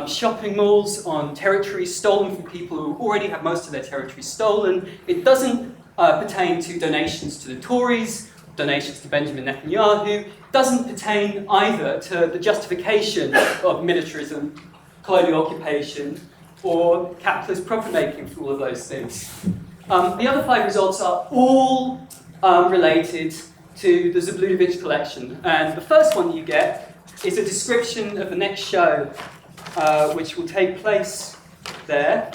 Speaker 5: shopping malls on territory stolen from people who already have most of their territory stolen. It doesn't pertain to donations to the Tories, donations to Benjamin Netanyahu. It doesn't pertain either to the justification of militarism, colonial occupation, or capitalist profit-making for all of those things. The other 5 results are all related to the Zolghadr collection. And the first one you get is a description of the next show, which will take place there.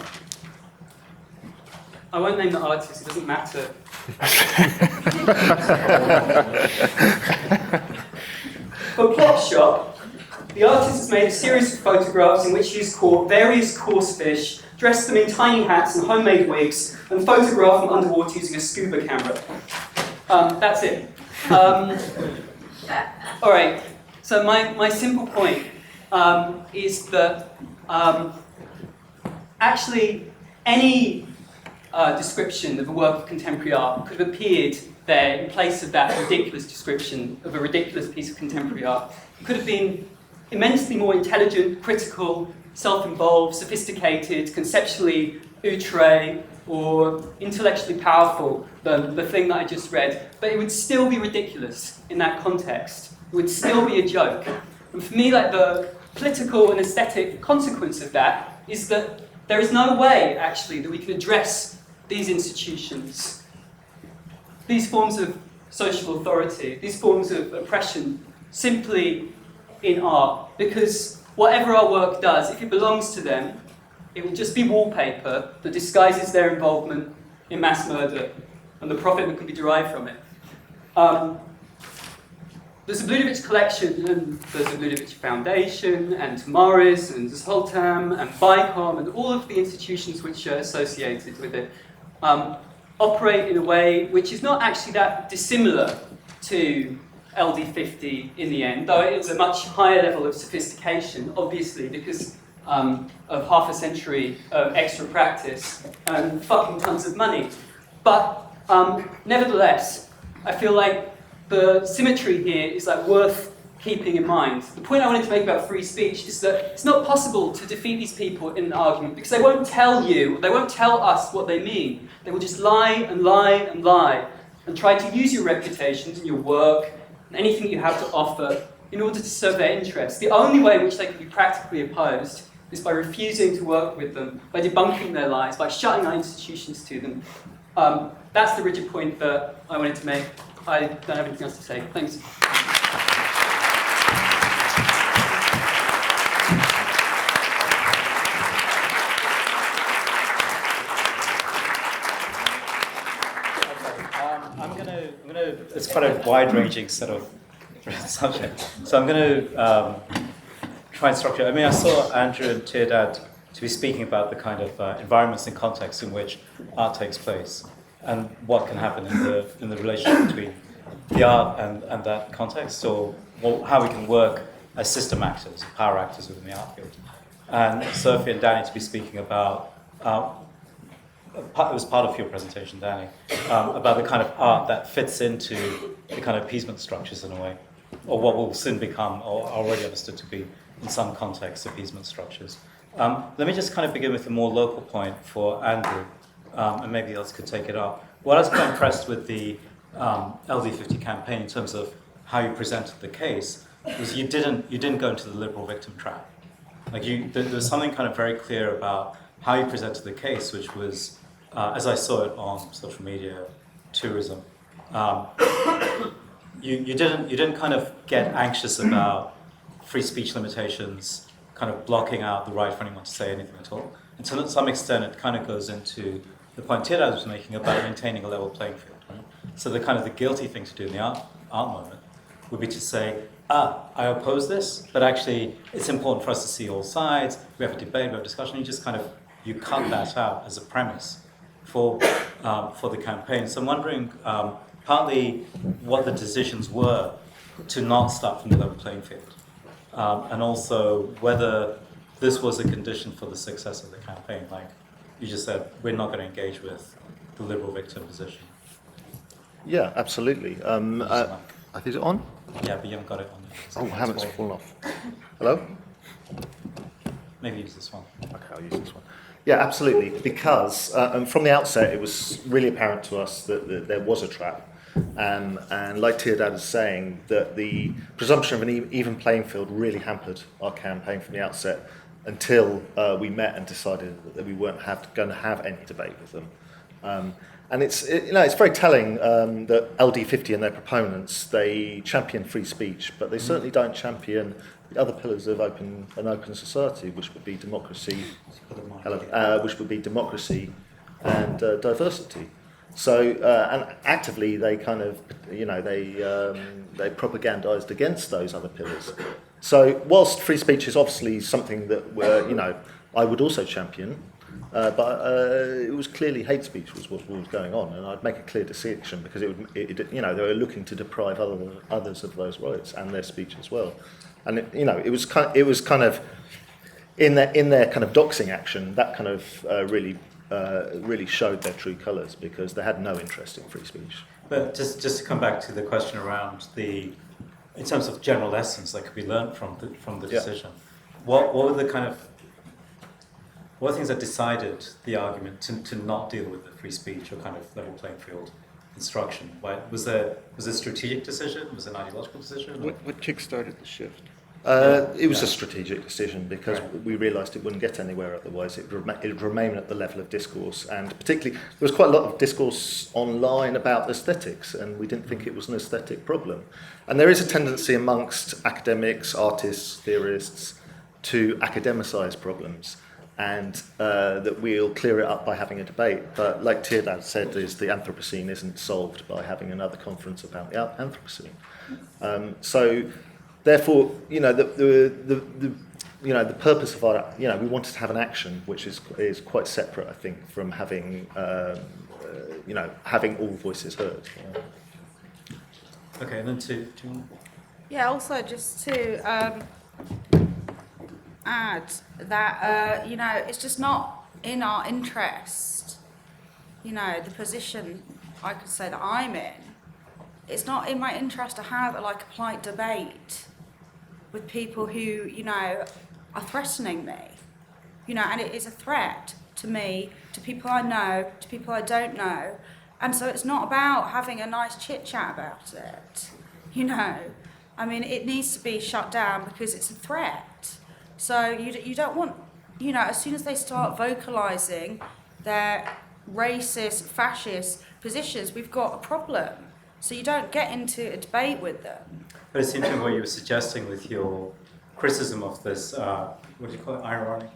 Speaker 5: I won't name the artist, it doesn't matter For Plop Shop, the artist has made a series of photographs in which he's caught various coarse fish, dressed them in tiny hats and homemade wigs, and photographed them underwater using a scuba camera. That's it. All right, so my simple point is that actually any description of a work of contemporary art could have appeared there in place of that ridiculous description of a ridiculous piece of contemporary art. It could have been immensely more intelligent, critical, self-involved, sophisticated, conceptually outre, or intellectually powerful than the thing that I just read, but it would still be ridiculous in that context. It would still be a joke. And for me, like, the political and aesthetic consequence of that is that there is no way, actually, that we can address these institutions, these forms of social authority, these forms of oppression, simply in art, because whatever our work does, if it belongs to them, it will just be wallpaper that disguises their involvement in mass murder and the profit that can be derived from it. The Zolghadr collection and the Zolghadr Foundation and Tamaris and Zolghadr and BICOM and all of the institutions which are associated with it operate in a way which is not actually that dissimilar to LD50 in the end, though it is a much higher level of sophistication, obviously, because of half a century of extra practice and fucking tons of money. But nevertheless, I feel like the symmetry here is like worth keeping in mind. The point I wanted to make about free speech is that it's not possible to defeat these people in an argument because they won't tell you, they won't tell us what they mean. They will just lie and lie and lie and try to use your reputations and your work and anything you have to offer in order to serve their interests. The only way in which they can be practically opposed is by refusing to work with them, by debunking their lies, by shutting our institutions to them. That's the rigid point that I wanted to make. I don't have anything else to say. Thanks.
Speaker 1: It's quite a wide-ranging sort of subject. So I'm going to try and structure. I mean, I saw Andrew and Tirdad to be speaking about the kind of environments and contexts in which art takes place, and what can happen in the relationship between the art and that context, or how we can work as system actors, power actors within the art field. And Sophie and Danny to be speaking about. It was part of your presentation, Danny, about the kind of art that fits into the kind of appeasement structures in a way, or what will soon become, or already understood to be, in some contexts, appeasement structures. Let me just kind of begin with a more local point for Andrew, and maybe others could take it up. What I was quite impressed with the LD50 campaign in terms of how you presented the case was you didn't go into the liberal victim trap. Like there was something kind of very clear about how you presented the case, which was, as I saw it on social media, tourism. You didn't kind of get anxious about free speech limitations, kind of blocking out the right for anyone to say anything at all. And to some extent, it kind of goes into the point Tirdad was making about maintaining a level playing field. Right? So the kind of the guilty thing to do in the art moment would be to say, I oppose this, but actually it's important for us to see all sides. We have a debate, we have a discussion. You cut that out as a premise for the campaign. So I'm wondering partly what the decisions were to not start from the level playing field, and also whether this was a condition for the success of the campaign. Like you just said, we're not going to engage with the liberal victim position.
Speaker 2: Yeah, absolutely. I think it's on?
Speaker 1: Yeah, but you haven't got it on.
Speaker 2: Oh, I haven't fallen off. Hello?
Speaker 1: Maybe use this one.
Speaker 2: Okay, I'll use this one. Yeah, absolutely. Because from the outset, it was really apparent to us that there was a trap. And like Tirdad is saying, that the presumption of an even playing field really hampered our campaign from the outset until we met and decided that we weren't going to have any debate with them. And it's very telling that LD50 and their proponents, they champion free speech, but they certainly don't champion the other pillars of an open society, which would be democracy, and diversity. So, and actively they kind of, they propagandized against those other pillars. So, whilst free speech is obviously something that I would also champion, but it was clearly hate speech was what was going on, and I'd make a clear distinction because they were looking to deprive others of those rights and their speech as well, and it was kind of in their kind of doxing action that kind of really showed their true colours because they had no interest in free speech.
Speaker 1: But just to come back to the question around in terms of general lessons that could be learned from the decision, what were the kind of what things that decided the argument to not deal with the free speech or kind of level playing field instruction? Was there a strategic decision? Was it an ideological decision?
Speaker 6: What kick-started the shift?
Speaker 2: It was a strategic decision because we realised it wouldn't get anywhere otherwise. It would remain at the level of discourse, and particularly there was quite a lot of discourse online about aesthetics, and we didn't think it was an aesthetic problem. And there is a tendency amongst academics, artists, theorists to academicise problems, and that we'll clear it up by having a debate. But like Tirdad said, the Anthropocene isn't solved by having another conference about the Anthropocene. So therefore, the purpose of our, we wanted to have an action which is quite separate, I think, from having, having all voices heard.
Speaker 1: Okay, and then to
Speaker 3: Yeah, also just to add that, it's just not in our interest, the position I could say that I'm in, it's not in my interest to have a polite debate with people who, are threatening me, and it is a threat to me, to people I know, to people I don't know, and so it's not about having a nice chit-chat about it, it needs to be shut down because it's a threat. So you don't want, as soon as they start vocalising their racist, fascist positions, we've got a problem. So you don't get into a debate with them.
Speaker 1: But it seems to me what you were suggesting with your criticism of this, what do you call it, ironic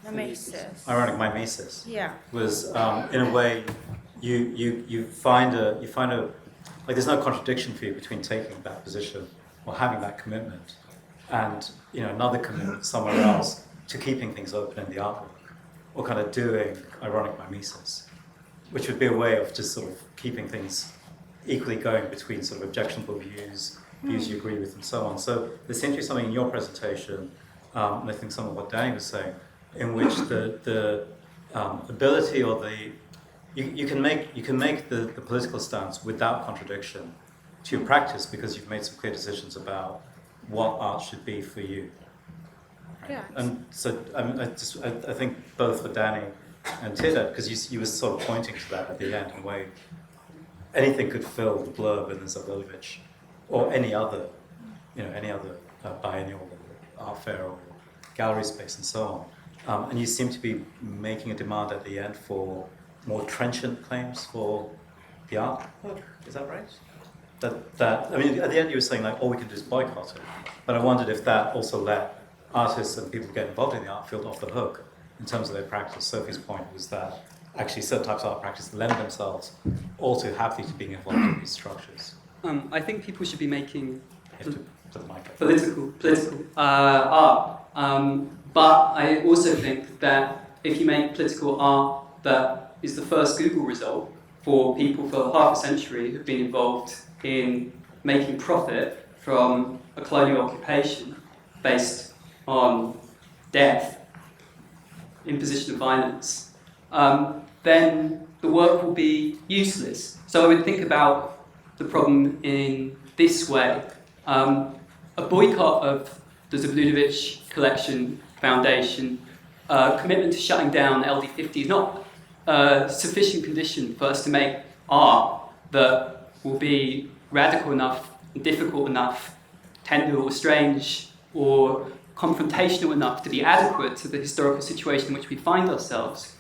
Speaker 1: mimesis.
Speaker 3: Yeah.
Speaker 1: Was in a way you find a there's no contradiction for you between taking that position or having that commitment and another commitment somewhere else to keeping things open in the artwork or kind of doing ironic mimesis, which would be a way of just sort of keeping things equally going between sort of objectionable views you agree with, and so on. So there seems to be something in your presentation, and I think some of what Danny was saying, in which the ability or you can make the political stance without contradiction to your practice because you've made some clear decisions about what art should be for you.
Speaker 3: Yeah.
Speaker 1: And so I think both for Danny and Tirdad, because you were sort of pointing to that at the end in a way. Anything could fill the blurb in the Zolghadr or any other biennial or art fair or gallery space and so on. And you seem to be making a demand at the end for more trenchant claims for the art. Is that right? At the end you were saying all we can do is boycott it. But I wondered if that also let artists and people who get involved in the art field off the hook in terms of their practice. Sophie's point was that actually certain types of art practice lend themselves all too happily to being involved in these structures.
Speaker 5: I think people should be making
Speaker 1: political
Speaker 5: art. But I also think that if you make political art that is the first Google result for people for half a century who've been involved in making profit from a colonial occupation based on death, imposition of violence, then the work will be useless. So I would think about the problem in this way. A boycott of the Zolghadr Collection Foundation, commitment to shutting down LD50 is not a sufficient condition for us to make art that will be radical enough, difficult enough, tender or strange, or confrontational enough to be adequate to the historical situation in which we find ourselves.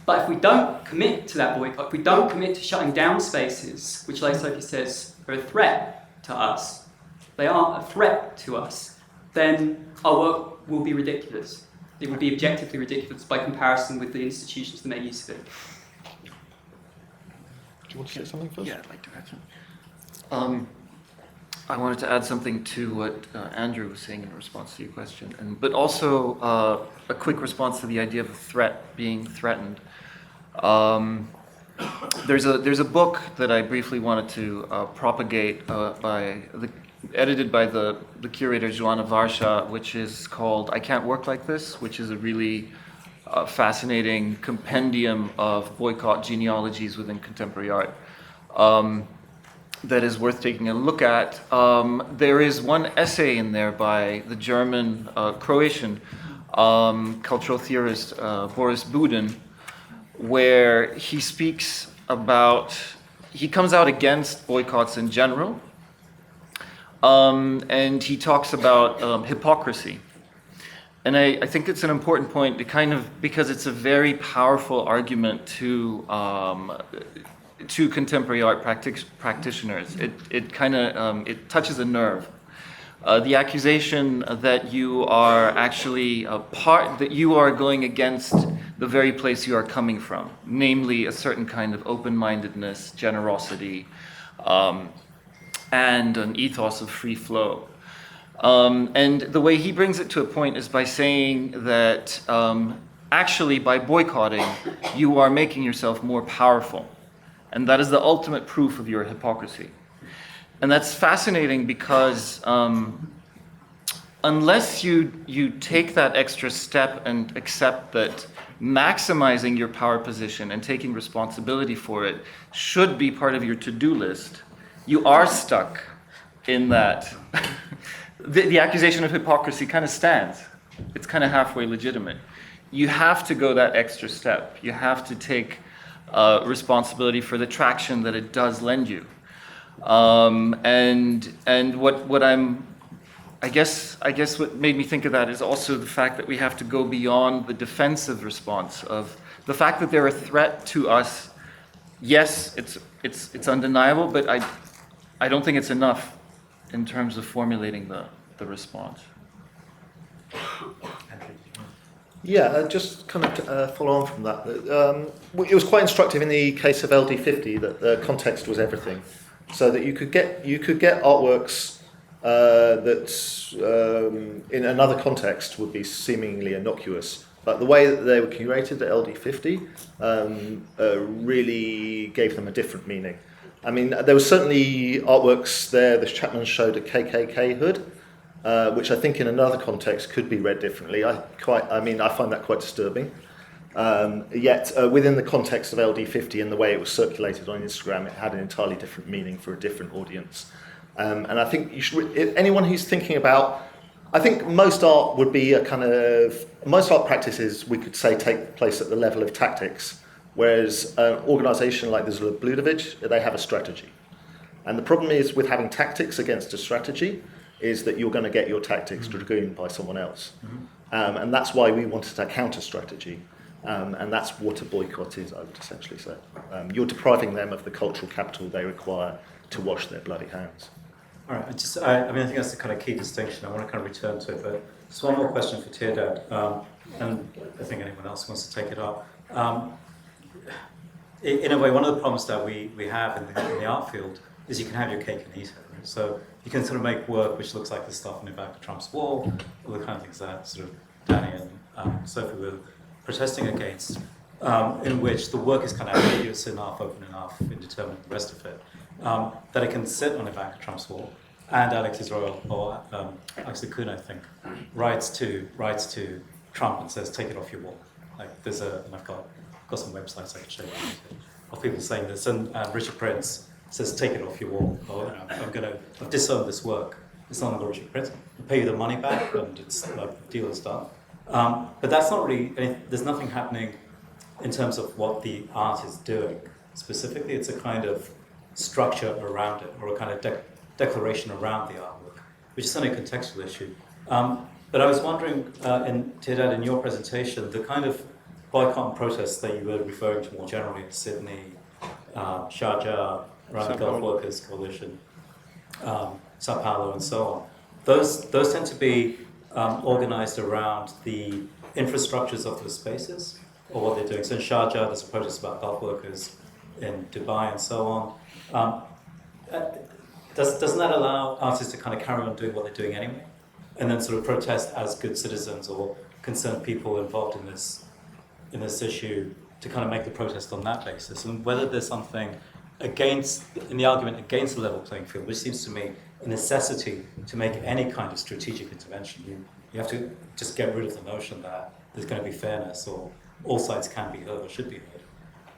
Speaker 5: But if we don't commit to that boycott, if we don't commit to shutting down spaces, which, like Sophie says, are a threat to us, they are a threat to us, then our work will be ridiculous. It would be objectively ridiculous by comparison with the institutions that make use of it.
Speaker 2: you want to say something first?
Speaker 4: Yeah, I'd like to add something. I wanted to add something to what Andrew was saying in response to your question, but also a quick response to the idea of a threat being threatened. There's a book that I briefly wanted to propagate edited by the curator Joanna Varsha, which is called "I Can't Work Like This," which is a really fascinating compendium of boycott genealogies within contemporary art. That is worth taking a look at. There is one essay in there by the German, Croatian cultural theorist Boris Budin, where he speaks about, he comes out against boycotts in general, and he talks about hypocrisy. And I think it's an important point to because it's a very powerful argument to contemporary art practitioners. It touches a nerve. The accusation that you are actually that you are going against the very place you are coming from, namely a certain kind of open-mindedness, generosity, and an ethos of free flow. And the way he brings it to a point is by saying that actually by boycotting, you are making yourself more powerful. And that is the ultimate proof of your hypocrisy. And that's fascinating because unless you take that extra step and accept that maximizing your power position and taking responsibility for it should be part of your to-do list, you are stuck in that. The accusation of hypocrisy kind of stands. It's kind of halfway legitimate. You have to go that extra step. You have to take responsibility for the traction that it does lend you. And what I guess what made me think of that is also the fact that we have to go beyond the defensive response of the fact that they're a threat to us. Yes, it's undeniable, but I don't think it's enough in terms of formulating the response.
Speaker 2: Yeah, just kind of follow on from that. It was quite instructive in the case of LD50 that the context was everything, so that you could get artworks that in another context would be seemingly innocuous, but the way that they were curated at LD50 really gave them a different meaning. I mean, there were certainly artworks there. The Chapman showed a KKK hood, which I think in another context could be read differently. I find that quite disturbing. Yet within the context of LD50 and the way it was circulated on Instagram, it had an entirely different meaning for a different audience. And I think anyone who's thinking about, I think most art would be most art practices we could say take place at the level of tactics, whereas an organisation like the Zolghadr, they have a strategy. And the problem is with having tactics against a strategy is that you're going to get your tactics dragooned by someone else. And that's why we wanted a counter-strategy. And that's what a boycott is, I would essentially say. You're depriving them of the cultural capital they require to wash their bloody hands.
Speaker 1: All right, I think that's the kind of key distinction. I want to kind of return to it, but just one more question for Tirdad, and I think anyone else wants to take it up. In a way, one of the problems that we have in the art field is you can have your cake and eat it. Right? So you can sort of make work which looks like the stuff in the back of Trump's wall, all the kind of things that sort of Danny and Sophie were protesting against, in which the work is kind of ambiguous enough, open enough, indeterminate, the rest of it, that it can sit on the back of Trump's wall. And Alex Israel, or Alex Kuhn, I think, writes to Trump and says, "Take it off your wall." Like and I've got some websites I can show you of people saying this. And Richard Prince says, "Take it off your wall." Or, I've disowned this work. It's not under Richard Prince. I'll pay you the money back, and it's like the deal is done. But that's not really. There's nothing happening in terms of what the art is doing specifically. It's a kind of structure around it, or a kind of declaration around the artwork, which is only a contextual issue. But I was wondering, Tirdad, in your presentation, the kind of boycott and protests that you were referring to more generally in Sydney, Sharjah, around the Gulf Workers Coalition, Sao Paulo, and so on. Those tend to be organised around the infrastructures of those spaces, or what they're doing. So in Sharjah, there's a protest about Gulf workers. in Dubai and so on. Doesn't that allow artists to kind of carry on doing what they're doing anyway, and then sort of protest as good citizens or concerned people involved in this issue to kind of make the protest on that basis? And whether there's something in the argument against the level playing field, which seems to me a necessity to make any kind of strategic intervention. You have to just get rid of the notion that there's going to be fairness or all sides can be heard or should be heard.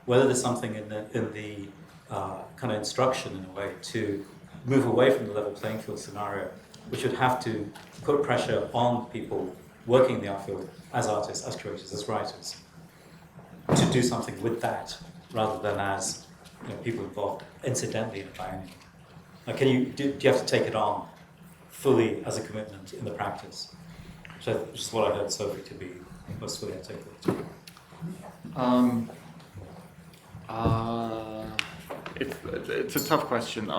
Speaker 1: Whether there's something in the kind of instruction in a way to move away from the level playing field scenario, which would have to put pressure on people working in the art field as artists, as curators, as writers, to do something with that rather than as people involved incidentally in a biennial. Like, do you have to take it on fully as a commitment in the practice? Which is what I heard Sophie to be most fully articulated.
Speaker 4: It's a tough question.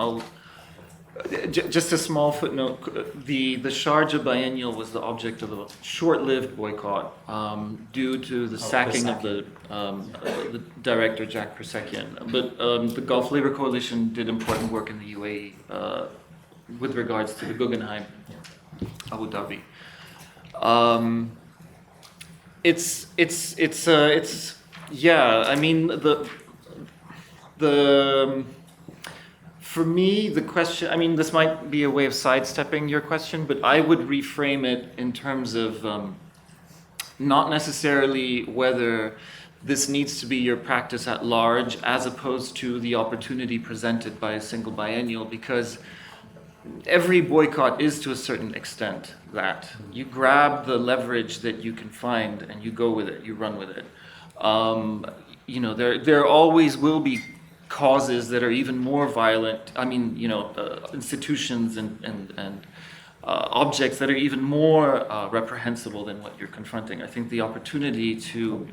Speaker 4: Just a small footnote. The Sharjah biennial was the object of a short-lived boycott due to the sacking of the director, Jack Persekian. But the Gulf Labour Coalition did important work in the UAE with regards to the Guggenheim, Abu Dhabi. I mean, for me, the question, I mean, this might be a way of sidestepping your question, but I would reframe it in terms of not necessarily whether this needs to be your practice at large as opposed to the opportunity presented by a single biennial, because every boycott is to a certain extent that. You grab the leverage that you can find and you go with it, you run with it. There always will be causes that are even more violent. I mean, institutions and objects that are even more reprehensible than what you're confronting. I think the opportunity to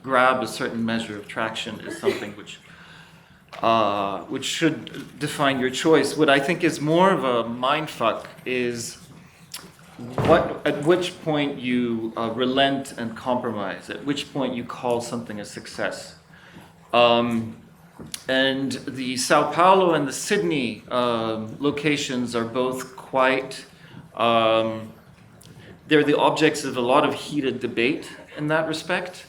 Speaker 4: grab a certain measure of traction is something which should define your choice. What I think is more of a mindfuck is at which point you relent and compromise, at which point you call something a success. And the Sao Paulo and the Sydney locations are both quite, they're the objects of a lot of heated debate in that respect.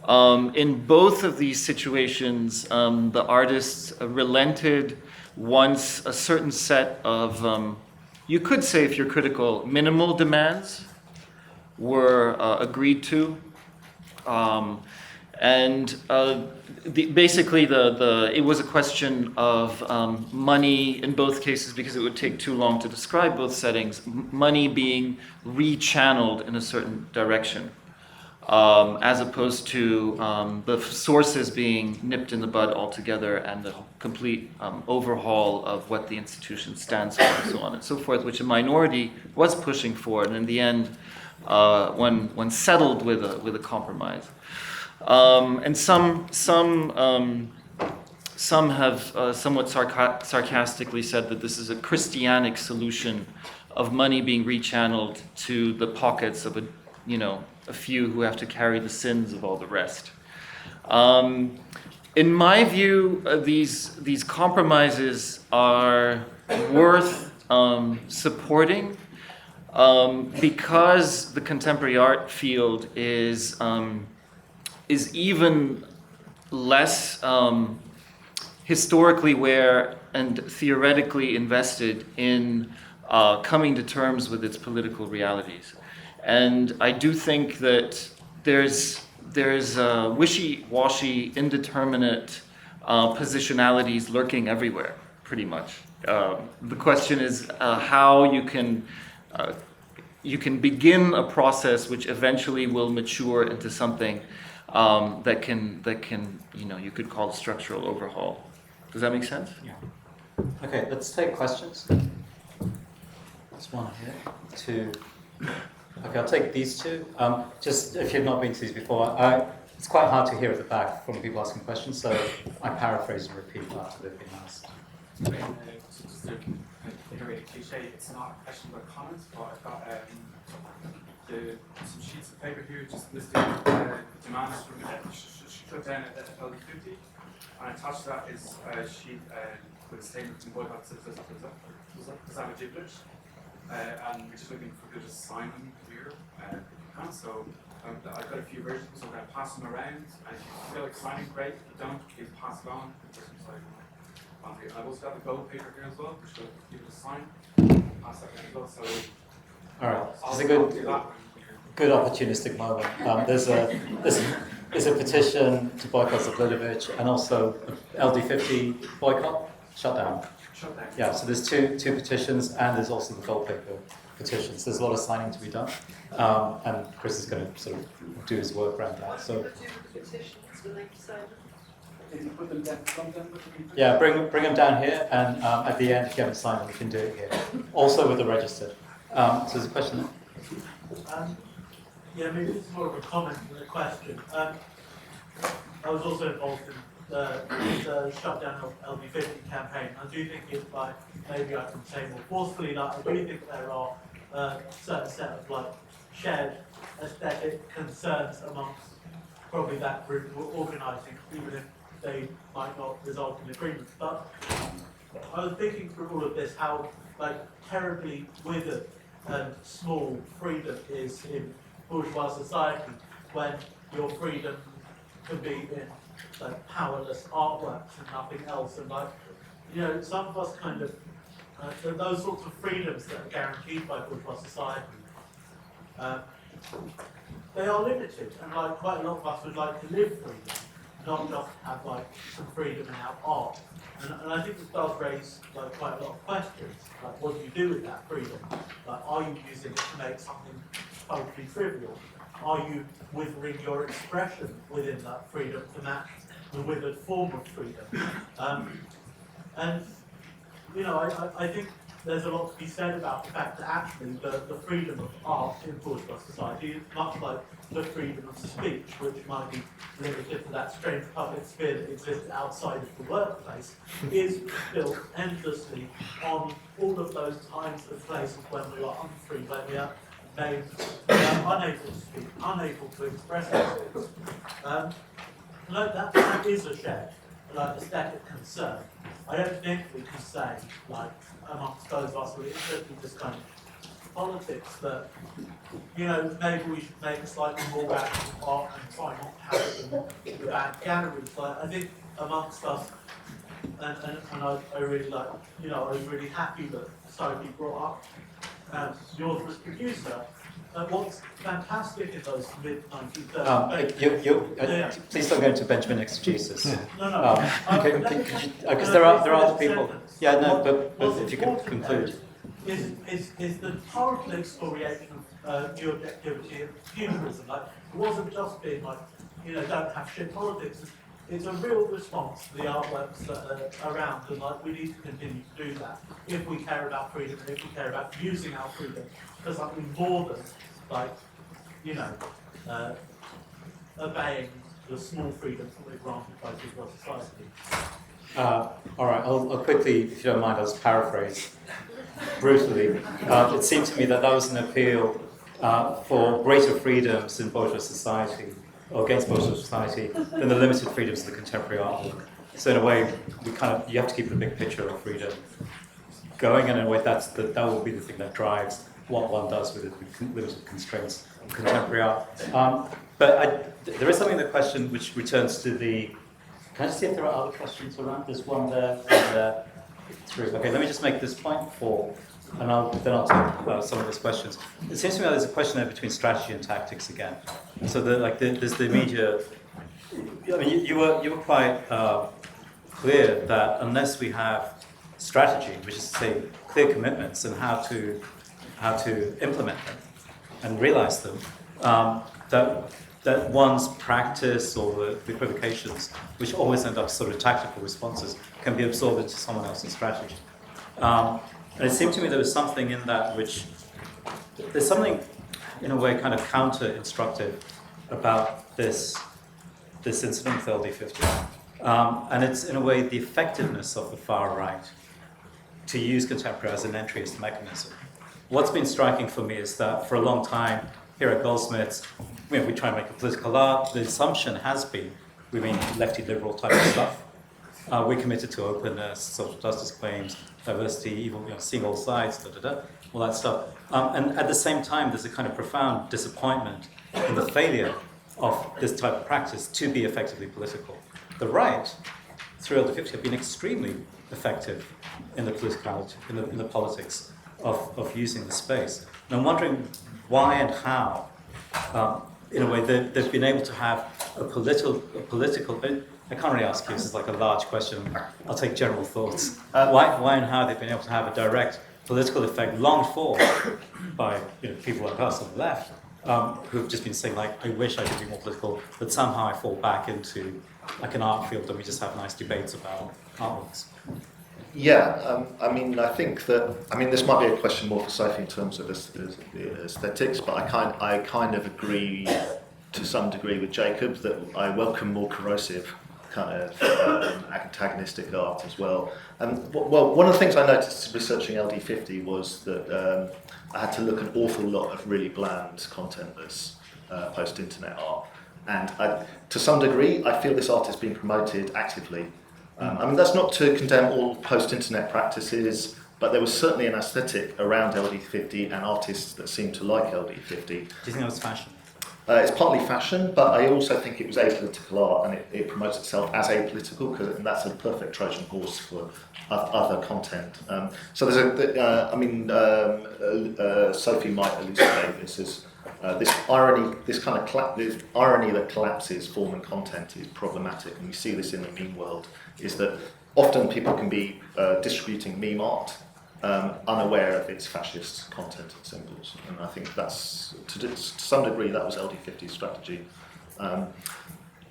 Speaker 4: In both of these situations, the artists relented once a certain set of, you could say if you're critical, minimal demands were agreed to. Basically, it was a question of money in both cases, because it would take too long to describe both settings, money being rechanneled in a certain direction, as opposed to the sources being nipped in the bud altogether and the complete overhaul of what the institution stands for and so on and so forth, which a minority was pushing for, and in the end, one settled with a compromise. And some have somewhat sarcastically said that this is a Christianic solution of money being rechanneled to the pockets of a few who have to carry the sins of all the rest. In my view, these compromises are worth supporting because the contemporary art field is even less historically aware and theoretically invested in coming to terms with its political realities. And I do think that there's wishy-washy, indeterminate positionalities lurking everywhere, pretty much. The question is how you can begin a process which eventually will mature into something that can you could call a structural overhaul. Does that make sense?
Speaker 1: Yeah. Okay, let's take questions. There's one here. Two. Okay, I'll take these two. Just if you've not been to these before, it's quite hard to hear at the back from people asking questions, so I paraphrase and repeat after they've been asked.
Speaker 6: Just to iterate a cliche, it's not a question but comments, but I've got some sheets of paper here just listing demands from Shutdown at LD50. And attached to that is a sheet with a statement from boycott susceptible, and we're just looking for good to sign them here if you can. So I've got a few versions, so I'm going to pass them around. And if you feel like signing, great. If you don't, please pass it on. I've also got the gold paper here as well, which will give it a sign. Pass that as well. So
Speaker 1: All right, it's a
Speaker 6: I'll do that.
Speaker 1: good opportunistic moment. There's a petition to boycott Zolghadr and also LD50 boycott, shutdown.
Speaker 6: Shutdown.
Speaker 1: Yeah, so there's two petitions and there's also the gold paper petitions. There's a lot of signing to be done, and Chris is going to sort of do his work around that. So
Speaker 6: Can you put them down front then?
Speaker 1: yeah, bring them down here, and at the end, if you haven't signed them, you can do it here. Also with the registered. So there's a question there.
Speaker 7: Yeah, maybe this is more of a comment than a question. I was also involved in the shutdown of LD50 campaign. I do think it's like, maybe I can say more forcefully, that I do think there are a certain set of like shared aesthetic concerns amongst probably that group who are organising, even if they might not result in agreement. But I was thinking through all of this, how like terribly withered and small freedom is in bourgeois society, when your freedom can be in like powerless artworks and nothing else. And like, you know, some of us kind of those sorts of freedoms that are guaranteed by bourgeois society, they are limited, and like quite a lot of us would like to live freedom, not just have like some freedom in our art. And I think this does raise like quite a lot of questions. Like, what do you do with that freedom? Like, are you using it to make something totally trivial? Are you withering your expression within that freedom to match the withered form of freedom? And you know, I think there's a lot to be said about the fact that actually the freedom of art in bourgeois society is much like the freedom of speech, which might be limited to that strange public sphere that exists outside of the workplace, is built endlessly on all of those times and places when we are unfree, when we are made unable to speak, unable to express ourselves. That is a shared aesthetic concern. I don't think we can say, like, amongst those of us who are interested in this kind of politics, that, you know, maybe we should make a slightly more radical art and try not to have it in the bad galleries. Like, I think amongst us, and I really like, you know, I was really happy that Sophie brought up yours was producer. What's fantastic in those mid-1930s...
Speaker 1: Please don't go into Benjamin exegesis.
Speaker 7: No.
Speaker 1: Because there are other people. Yeah, no, but if you could conclude.
Speaker 7: Is the total excoriation of new objectivity and humanism. Like, it wasn't just being like, you know, don't have shit politics. It's a real response to the artworks that are around, and like, we need to continue to do that if we care about freedom and if we care about using our freedom for something more than, like, you know, obeying the small freedoms that we're granted by bourgeois society.
Speaker 1: All right, I'll quickly, if you don't mind, I'll just paraphrase brutally. It seemed to me that was an appeal for greater freedoms in bourgeois society, or against bourgeois society, than the limited freedoms of the contemporary artwork. So in a way, you have to keep the big picture of freedom going, and in a way that will be the thing that drives what one does with the limited constraints of contemporary art. But there is something in the question which returns to the... Can I just see if there are other questions around? There's one there, and there, three. Okay, let me just make this point 4, and then I'll take some of those questions. It seems to me that there's a question there between strategy and tactics again. So there's the immediate... I mean, you were quite clear that unless we have strategy, which is to say clear commitments and how to implement them and realize them, that one's practice or the equivocations, which always end up sort of tactical responses, can be absorbed into someone else's strategy. And it seemed to me there was something in that which, there's something in a way kind of counter-instructive about this incident with LD50. And it's in a way the effectiveness of the far right to use contemporary as an entryist mechanism. What's been striking for me is that for a long time here at Goldsmiths, we try and make a political art. The assumption has been we mean lefty liberal type of stuff, we're committed to openness, social justice claims, diversity, even seeing all sides, all that stuff. And at the same time, there's a kind of profound disappointment in the failure of this type of practice to be effectively political. The right, through LD50, have been extremely effective in the politicality, in the politics of using the space. And I'm wondering why and how, in a way, they've been able to have a political. I can't really ask you. This is like a large question. I'll take general thoughts. Why and how they've been able to have a direct political effect longed for by people like us on the left, who've just been saying like, I wish I could be more political, but somehow I fall back into like an art field and we just have nice debates about artworks.
Speaker 2: Yeah, I mean, I think that, this might be a question more for Sophie in terms of aesthetics, but I kind of agree to some degree with Jacob that I welcome more corrosive kind of antagonistic art as well. Well, one of the things I noticed researching LD50 was that I had to look at an awful lot of really bland, contentless post-internet art. And to some degree, I feel this art is being promoted actively. That's not to condemn all post-internet practices, but there was certainly an aesthetic around LD50 and artists that seemed to like LD50.
Speaker 1: Do you think that was fashion?
Speaker 2: It's partly fashion, but I also think it was apolitical art, and it promotes itself as apolitical, and that's a perfect Trojan horse for other content. So there's Sophie might elucidate this as this irony, this irony that collapses form and content is problematic, and we see this in the meme world. Is that often people can be distributing meme art unaware of its fascist content and symbols, and I think that's to some degree that was LD50's strategy.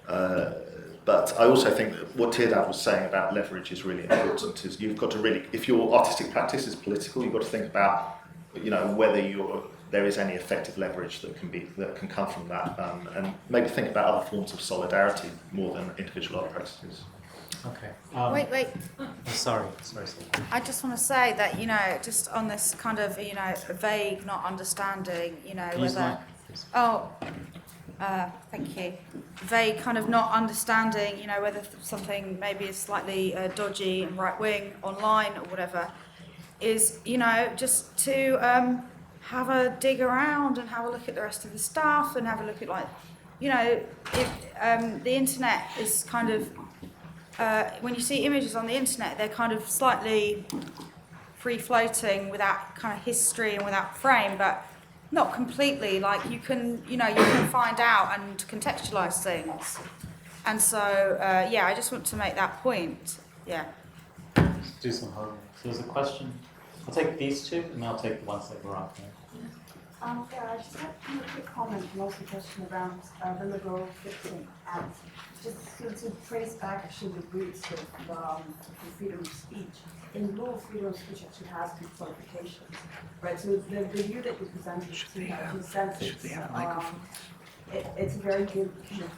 Speaker 2: But I also think that what Tirdad was saying about leverage is really important. Is you've got to really, if your artistic practice is political, you've got to think about whether there is any effective leverage that can come from that, and maybe think about other forms of solidarity more than individual art practices.
Speaker 1: Okay.
Speaker 3: Wait.
Speaker 1: Sorry.
Speaker 3: I just want to say that, just on this kind of, vague not understanding, whether... thank you. Vague kind of not understanding, whether something maybe is slightly dodgy and right-wing online or whatever, is, just to have a dig around and have a look at the rest of the stuff and have a look at, the internet is kind of... when you see images on the internet, they're kind of slightly free-floating without kind of history and without frame, but not completely. Like you can find out and contextualize things. And so, I just want to make that point. Yeah.
Speaker 1: Let's do some homework. So there's a question. I'll take these two, and I'll take the ones that were up there.
Speaker 8: I just had a quick comment and also a question around the liberal fixing and just to trace back actually the roots of the freedom of speech. In law, freedom of speech actually has two qualifications, right? So the view that you presented to me, in a sense, it's a very good kind of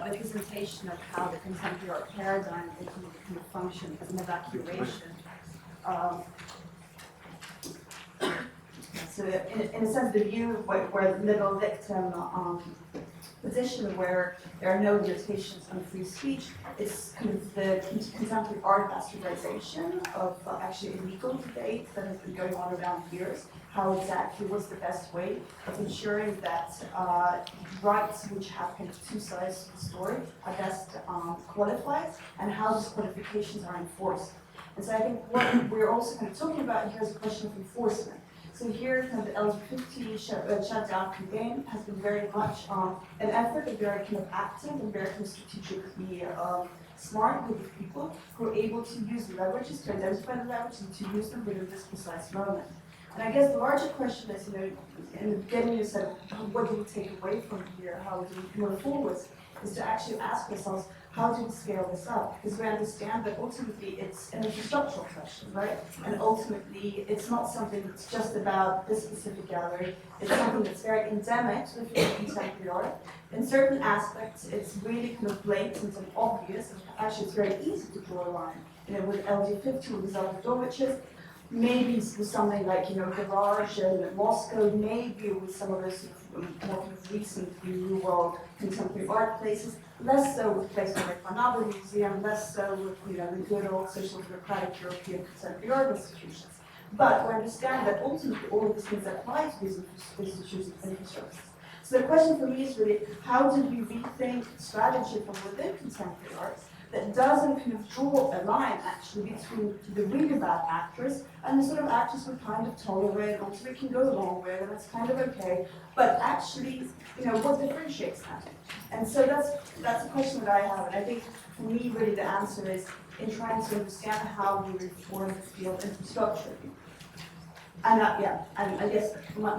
Speaker 8: representation of how the contemporary art paradigm can function as an evacuation. So in a sense, the view where the liberal victim position where there are no limitations on free speech is kind of the contemporary art bastardization of actually a legal debate that has been going on around years. How exactly was the best way of ensuring that rights which have kind of two sides to the story are best qualified, and how those qualifications are enforced. And so I think what we're also kind of talking about here is a question of enforcement. So here, kind of the LD50 shutdown campaign has been very much an effort, and very kind of active and very kind of strategically smart group of people who are able to use the leverages, to identify the leverages, and to use them within this precise moment. And I guess the larger question is, in the beginning you said, what do we take away from here? How do we move forwards? Is to actually ask ourselves, how do we scale this up? Because we understand that ultimately it's an infrastructural question, right? And ultimately it's not something that's just about this specific gallery. It's something that's very endemic to the field of contemporary art. In certain aspects, it's really kind of blatant and obvious, and actually it's very easy to draw a line. With LD50, with Zolghadr, maybe with something like, Garage and Moscow, maybe with some of those more kind of recently New World contemporary art places, less so with places like Arnhem Museum, less so with the good old social democratic European contemporary art institutions. But we understand that ultimately all of these things apply to these institutions and infrastructures. So the question for me is really, how do we rethink strategy from within contemporary arts that doesn't kind of draw a line actually between the really bad actors and the sort of actors we kind of tolerate, also we can go along with, and it's kind of okay, but actually, what differentiates them? And so that's a question that I have, and I think for me really the answer is in trying to understand how we reform the field infrastructure. And and I guess my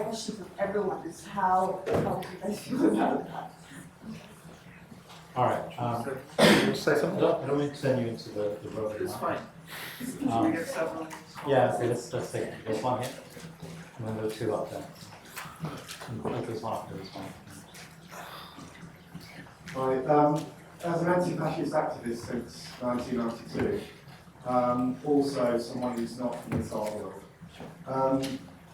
Speaker 8: question to everyone is how do you guys feel about that?
Speaker 1: All right.
Speaker 2: Say something?
Speaker 1: I don't want to turn you into the robot.
Speaker 7: It's fine.
Speaker 1: Um,
Speaker 7: We get several.
Speaker 1: Yeah, okay, let's take it. There's one here, and then there are two up there. And there's one up there as well.
Speaker 9: Right, as an anti-fascist activist since 1992, also someone who's not from this art world,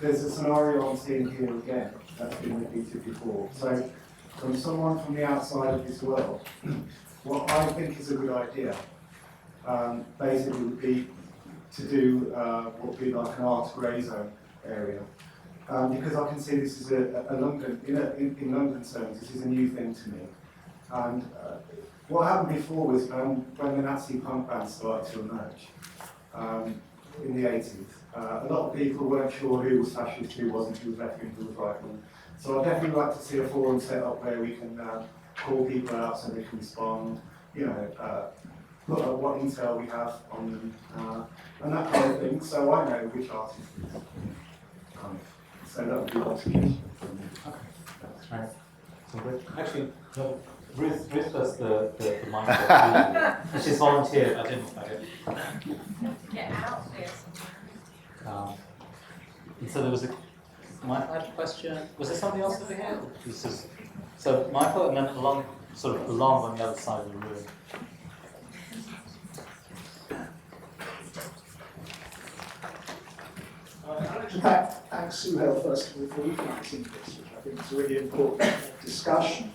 Speaker 9: there's a scenario I'm seeing here again that's been repeated before. So, from someone from the outside of this world, what I think is a good idea, basically would be to do what would be like an art grey zone area. Because I can see this is a London, in London terms, this is a new thing to me. And what happened before was when the Nazi punk band started to emerge in the 80s, a lot of people weren't sure who was fascist, who wasn't, who was left wing, who was right wing. So I'd definitely like to see a forum set up where we can call people out so they can respond, look at what intel we have on them, and that kind of thing. So I know which artists kind of. So that would be what
Speaker 1: Okay, that's right. So actually, no, Ruth does the mic. She's volunteered. I didn't.
Speaker 3: Get out there.
Speaker 1: And so there was Michael had a question. Was there something else over here? So Michael, and then along on the other side of the room.
Speaker 10: I'd like to thank Suhail first of all for organising this, which I think is a really important discussion.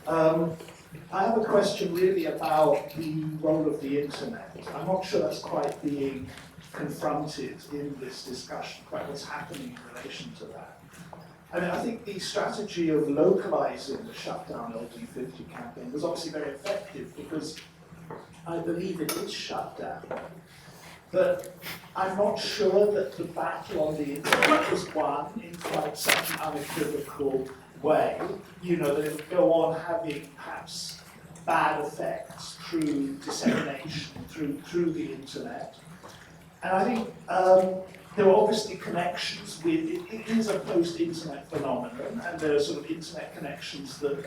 Speaker 10: I have a question really about the role of the internet. I'm not sure that's quite being confronted in this discussion, quite what's happening in relation to that. I mean, I think the strategy of localising the Shutdown LD50 campaign was obviously very effective because I believe it is shut down. But I'm not sure that the battle on the internet was won in quite such an unequivocal way, that it would go on having perhaps bad effects through dissemination, through the internet. And I think there are obviously connections with, it is a post-internet phenomenon, and there are sort of internet connections that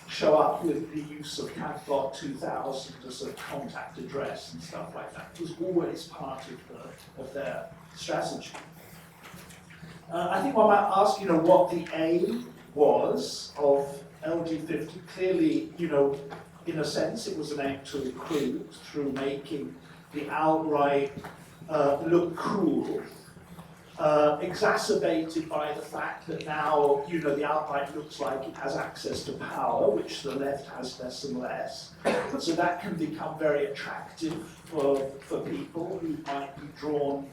Speaker 10: show up with the use of CATBOT 2000 as a contact address and stuff like that. It was always part of their strategy. I think one might ask, what the aim was of LD50. Clearly, in a sense, it was an aim to recruit through making the outright look cool, exacerbated by the fact that now, the outright looks like it has access to power, which the left has less and less. So that can become very attractive for people who might be drawn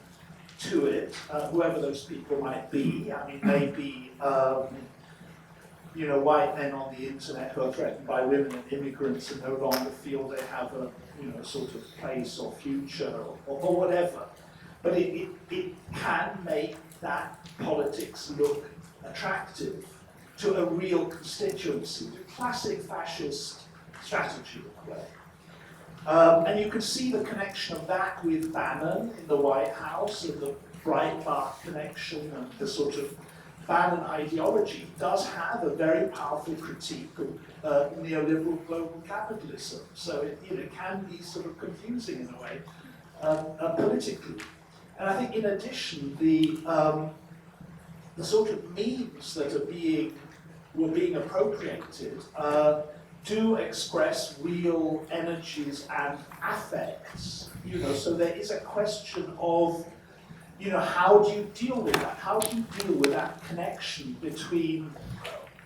Speaker 10: to it, whoever those people might be. I mean, maybe, white men on the internet who are threatened by women and immigrants and no longer feel they have a, sort of place or future or whatever. But it can make that politics look attractive to a real constituency, the classic fascist strategy in a way. And you can see the connection of that with Bannon in the White House and the Breitbart connection and the sort of Bannon ideology does have a very powerful critique of neoliberal global capitalism. So it can be sort of confusing in a way politically. And I think in addition, the sort of memes that were being appropriated do express real energies and affects. So there is a question of, how do you deal with that? How do you deal with that connection between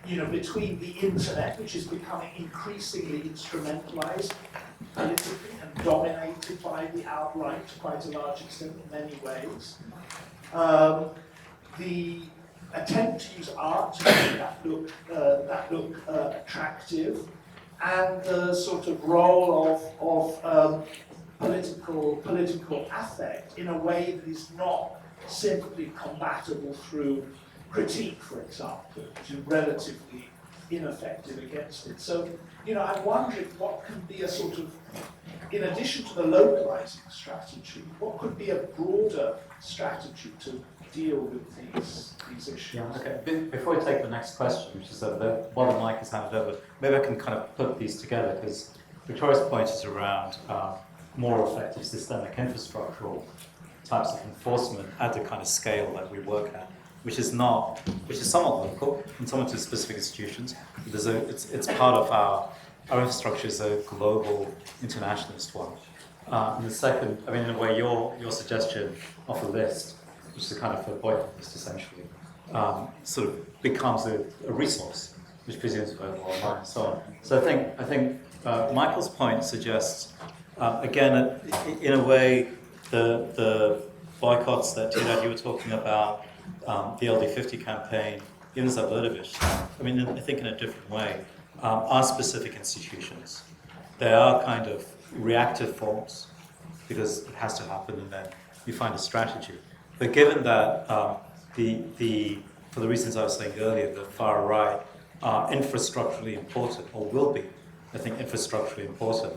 Speaker 10: between the internet, which is becoming increasingly instrumentalized politically and dominated by the alt-right to quite a large extent in many ways. The attempt to use art to make that look attractive, and the sort of role of political affect in a way that is not simply combatable through critique, for example, which is relatively ineffective against it. So, I'm wondering what can be a sort of, in addition to the localizing strategy, what could be a broader strategy to deal with these issues?
Speaker 1: Yeah, okay. Before we take the next question, which is over there, while the mic is handed over, maybe I can kind of put these together, because Victoria's point is around more effective systemic infrastructural types of enforcement at the kind of scale that we work at, which is somewhat local and somewhat to specific institutions. It's part of our infrastructure is a global internationalist one. And the second, I mean, in a way, your suggestion of a list, which is a kind of a boycott list essentially, sort of becomes a resource, which presumes available online and so on. So I think Michael's point suggests, again, in a way, the boycotts that Tirdad, you were talking about, the LD50 campaign, even Zolghadr, I mean, I think in a different way, are specific institutions. They are kind of reactive forms, because it has to happen and then you find a strategy. But given that for the reasons I was saying earlier, the far right are infrastructurally important, or will be, I think, infrastructurally important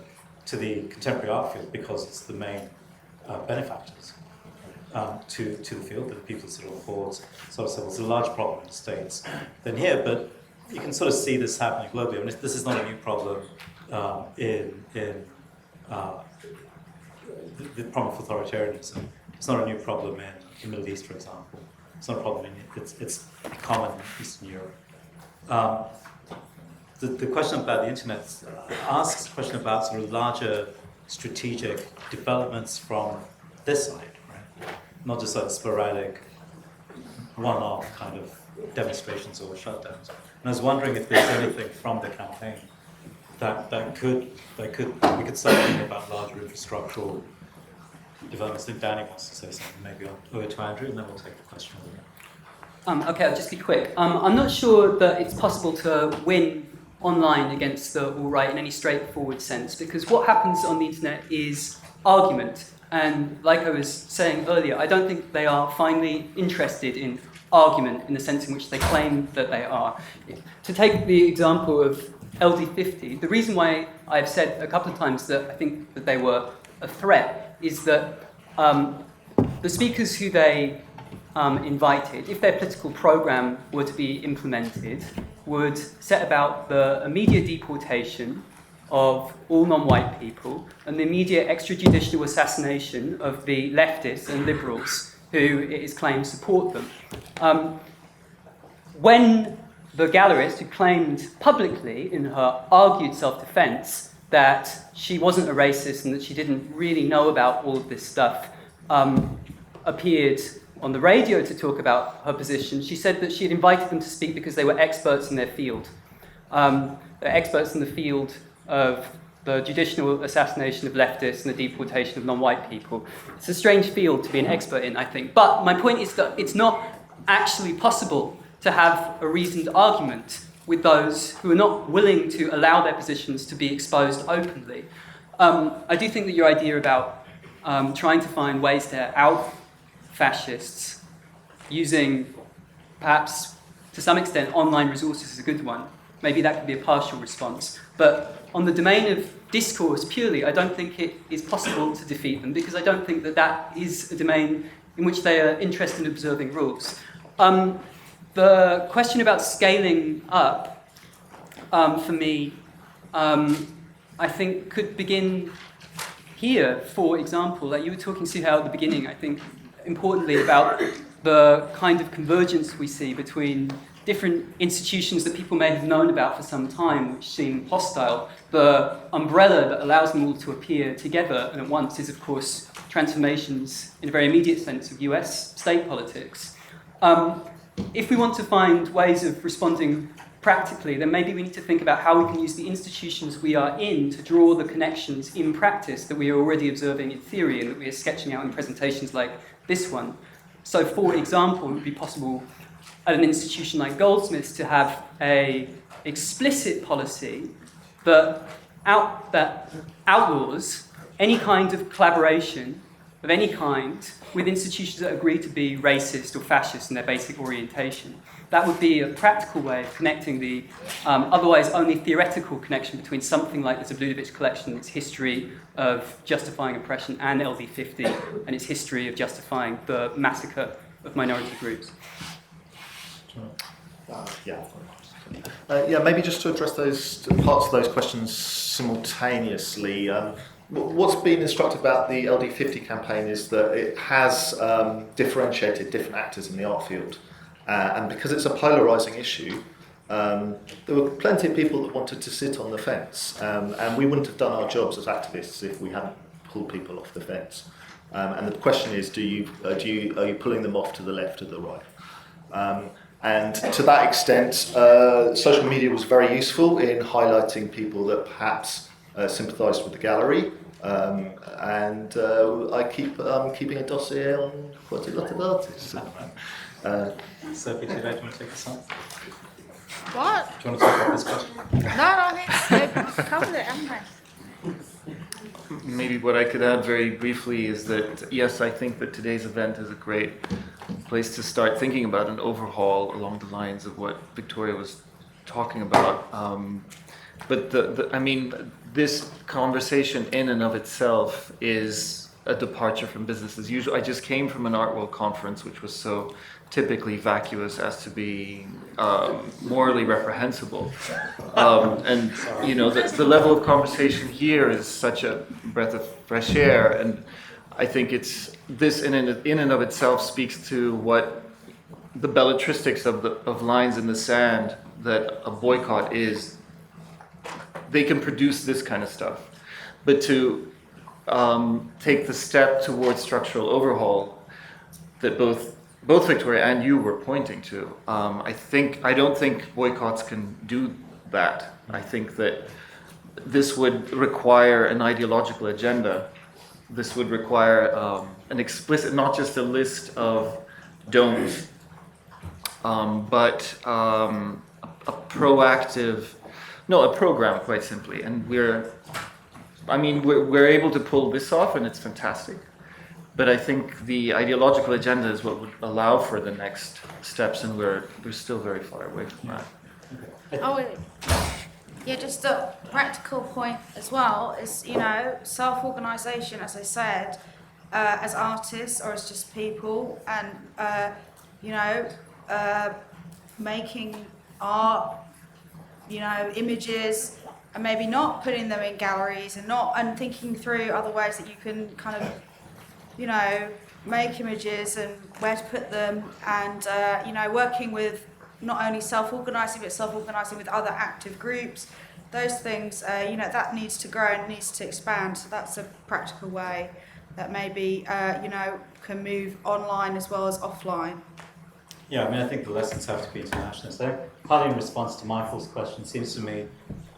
Speaker 1: to the contemporary art field, because it's the main benefactors to the field, the people sort of affords. So it's a large problem in the States than here, but you can sort of see this happening globally. I mean, this is not a new problem in the problem of authoritarianism. It's not a new problem in the Middle East, for example. It's not a problem it's common in Eastern Europe. The question about the internet asks a question about sort of larger strategic developments from this side, right? Not just like sporadic, one-off kind of demonstrations or shutdowns. And I was wondering if there's anything from the campaign that we could start thinking about larger infrastructural developments. I think Danny wants to say something. Maybe I'll go to Andrew, and then we'll take the question over there.
Speaker 5: Okay, I'll just be quick. I'm not sure that it's possible to win online against the alt-right in any straightforward sense, because what happens on the internet is argument. And like I was saying earlier, I don't think they are finally interested in argument in the sense in which they claim that they are. To take the example of LD50, the reason why I've said a couple of times that I think that they were a threat is that the speakers who they invited, if their political program were to be implemented, would set about the immediate deportation of all non-white people and the immediate extrajudicial assassination of the leftists and liberals who it is claimed support them. When the gallerist, who claimed publicly in her argued self-defense that she wasn't a racist and that she didn't really know about all of this stuff, appeared on the radio to talk about her position, she said that she had invited them to speak because they were experts in their field. They're experts in the field of the judicial assassination of leftists and the deportation of non-white people. It's a strange field to be an expert in, I think. But my point is that it's not actually possible to have a reasoned argument with those who are not willing to allow their positions to be exposed openly. I do think that your idea about trying to find ways to out fascists using, perhaps to some extent, online resources is a good one. Maybe that could be a partial response. But on the domain of discourse purely, I don't think it is possible to defeat them, because I don't think that that is a domain in which they are interested in observing rules. The question about scaling up, for me, I think could begin here. For example, like you were talking, Suhail, at the beginning, I think, importantly, about the kind of convergence we see between different institutions that people may have known about for some time, which seem hostile. The umbrella that allows them all to appear together and at once is, of course, transformations in a very immediate sense of US state politics. If we want to find ways of responding practically, then maybe we need to think about how we can use the institutions we are in to draw the connections in practice that we are already observing in theory and that we are sketching out in presentations like this one. So, for example, it would be possible at an institution like Goldsmiths to have a explicit policy that outlaws any kind of collaboration of any kind with institutions that agree to be racist or fascist in their basic orientation. That would be a practical way of connecting the otherwise only theoretical connection between something like the Zolghadr collection, its history of justifying oppression, and LD50, and its history of justifying the massacre of minority groups.
Speaker 2: Maybe just to address those parts of those questions simultaneously. What's been instructive about the LD50 campaign is that it has differentiated different actors in the art field. And because it's a polarising issue, there were plenty of people that wanted to sit on the fence. And we wouldn't have done our jobs as activists if we hadn't pulled people off the fence. And the question is, are you pulling them off to the left or the right? And to that extent, social media was very useful in highlighting people that perhaps sympathised with the gallery. And I keep keeping a dossier on quite a lot of artists.
Speaker 1: Sophie, do you want to take this on?
Speaker 11: What?
Speaker 1: Do you want to talk about this question?
Speaker 11: No, I think they've covered it, haven't they?
Speaker 4: Maybe what I could add very briefly is that, yes, I think that today's event is a great place to start thinking about an overhaul along the lines of what Victoria was talking about. But this conversation in and of itself is a departure from business as usual. I just came from an Art World conference, which was so typically vacuous as to be morally reprehensible. And you know, the level of conversation here is such a breath of fresh air, and I think it's this in and of itself speaks to what the belletristics of lines in the sand that a boycott is. They can produce this kind of stuff, but to take the step towards structural overhaul that both Victoria and you were pointing to, I don't think boycotts can do that. I think that this would require an ideological agenda. This would require an explicit, not just a list of don'ts, but a proactive. No, a program, quite simply, and we're able to pull this off, and it's fantastic. But I think the ideological agenda is what would allow for the next steps, and we're still very far away from that.
Speaker 11: Oh, yeah, just a practical point as well is, you know, self-organisation, as I said, as artists or as just people, and, making art, you know, images, and maybe not putting them in galleries and thinking through other ways that you can kind of, you know, make images and where to put them, and, working with not only self-organising, but self-organising with other active groups. Those things, that needs to grow and needs to expand. So that's a practical way that maybe, can move online as well as offline.
Speaker 1: Yeah, I think the lessons have to be international. So, partly in response to Michael's question, it seems to me,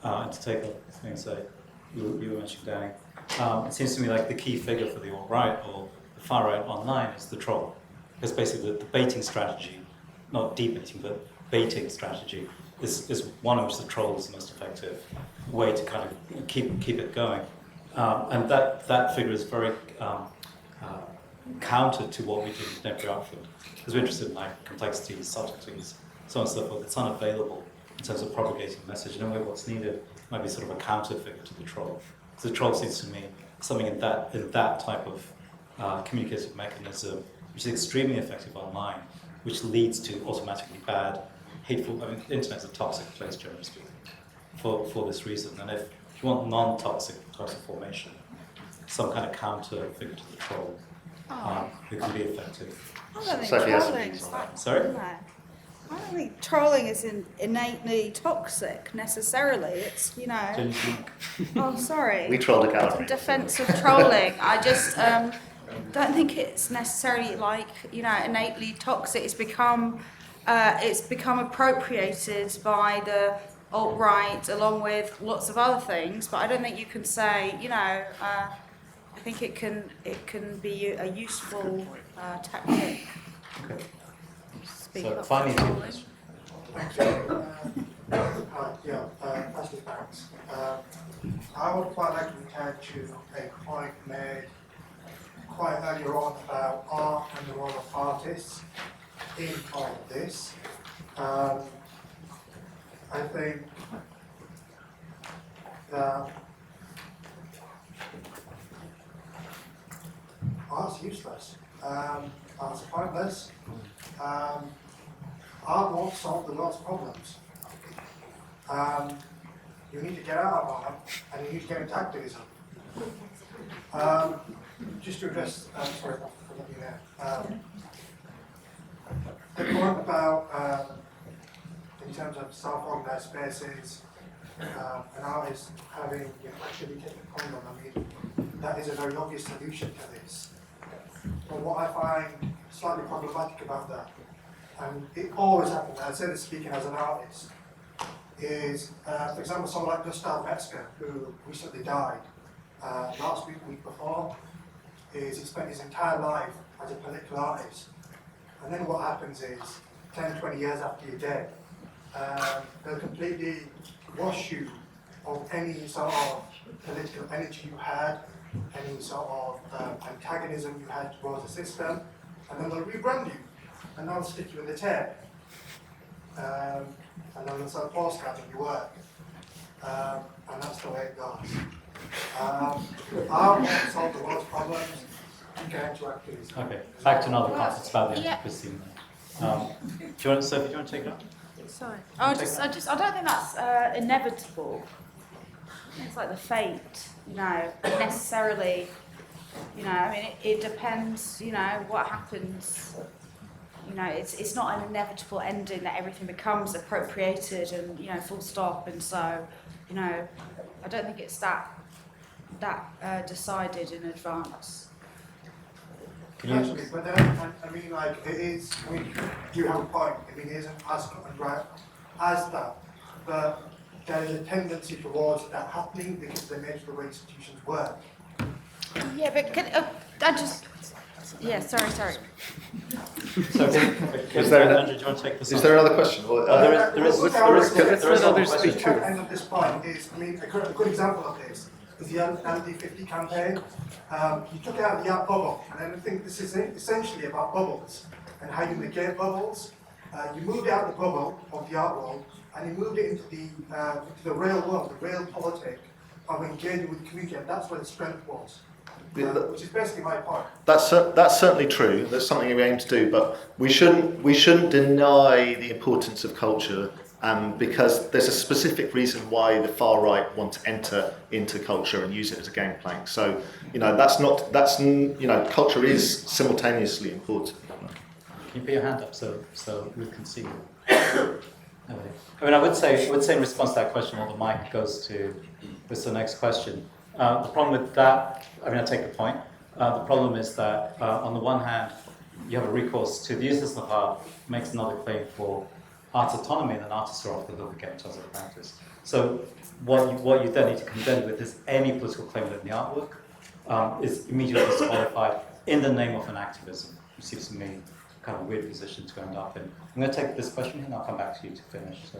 Speaker 1: and to take up things that you were mentioning, Danny, it seems to me like the key figure for the alt-right or the far-right online is the troll. Because basically the baiting strategy, not debating, but baiting strategy, is one in which the troll is the most effective way to kind of keep it going. And that figure is very counter to what we do in contemporary art field. Because we're interested in like complexities, subtleties, so on and so forth. It's unavailable in terms of propagating a message. In a way, what's needed might be sort of a counter figure to the troll. Because the troll seems to me something in that type of communicative mechanism, which is extremely effective online, which leads to automatically bad, hateful. The internet's a toxic place, generally speaking, for this reason. And if you want non-toxic formation, some kind of counter figure to the troll, it can be effective.
Speaker 11: I don't think
Speaker 2: Sophie has
Speaker 11: trolling.
Speaker 1: Sorry?
Speaker 11: I don't think trolling is innately toxic necessarily. It's, you know. Oh, sorry.
Speaker 2: We trolled a gallery.
Speaker 11: In defence of trolling, I just don't think it's necessarily like, innately toxic. It's become it's become appropriated by the alt-right along with lots of other things, but I don't think you can say, I think it can be a useful tactic.
Speaker 1: Okay.
Speaker 11: Speak
Speaker 1: So
Speaker 11: up
Speaker 1: finally,
Speaker 11: for
Speaker 1: two
Speaker 11: Colin.
Speaker 1: questions.
Speaker 10: Thanks. Thanks. I would quite like to return to a point made quite earlier on about art and the role of artists in all of this. I think that art's useless. Art's pointless. Art won't solve the world's problems. You need to get out of art and you need to get into activism. Just to address, sorry for looking there. The point about, in terms of self-organized spaces, an artist having actually taken a point on, I mean, that is a very obvious solution to this. But what I find slightly problematic about that, and it always happens, I say this speaking as an artist, is, for example, someone like Gustav Metzger, who recently died last week, week before, is he spent his entire life as a political artist. And then what happens is, 10, 20 years after you're dead, they'll completely wash you of any sort of political energy you had, any sort of antagonism you had towards the system, and then they'll rebrand you, and they'll stick you in the tape. And then they'll sell postcards of your work. And that's the way it goes. I want to solve the world's problems and get into activism.
Speaker 1: Okay, back to another concept about the antiquity. Sophie, do you want to take it up?
Speaker 11: Sorry. I don't think that's inevitable. It's like the fate, necessarily, I mean, it depends, what happens. It's not an inevitable ending that everything becomes appropriated and, full stop. And so, I don't think it's that decided in advance.
Speaker 10: Actually, but then, I mean, like, it is, I mean, you have a point, I mean, it isn't as cut and dry as that, but there is a tendency towards that happening because they make the way institutions work.
Speaker 11: Yeah, but sorry.
Speaker 1: So,
Speaker 2: Is there
Speaker 1: Andrew, do you want to take this?
Speaker 2: Is there another question? Or,
Speaker 1: there is
Speaker 2: others speak
Speaker 10: The end of this point is, I mean, a good example of this is the LD50 campaign. You took out the art bubble, and I think this is essentially about bubbles and how you negate bubbles. You moved out the bubble of the art world, and you moved it into the real world, the real politic of engaging with the community, and that's where the strength was. Which is basically my point.
Speaker 2: That's certainly true. That's something we aim to do, but we shouldn't deny the importance of culture, because there's a specific reason why the far right want to enter into culture and use it as a gangplank. So culture is simultaneously important.
Speaker 1: Can you put your hand up so we can see you? I mean, I would say in response to that question, while the mic goes to the next question. The problem with that, I mean, I take the point. The problem is that on the one hand, you have a recourse to the uselessness of art, makes another claim for art's autonomy, and then artists are off the hook again in terms of practice. So what you then need to contend with is any political claim within the artwork is immediately disqualified in the name of an activism, which seems to me kind of a weird position to end up in. I'm going to take this question and I'll come back to you to finish. So.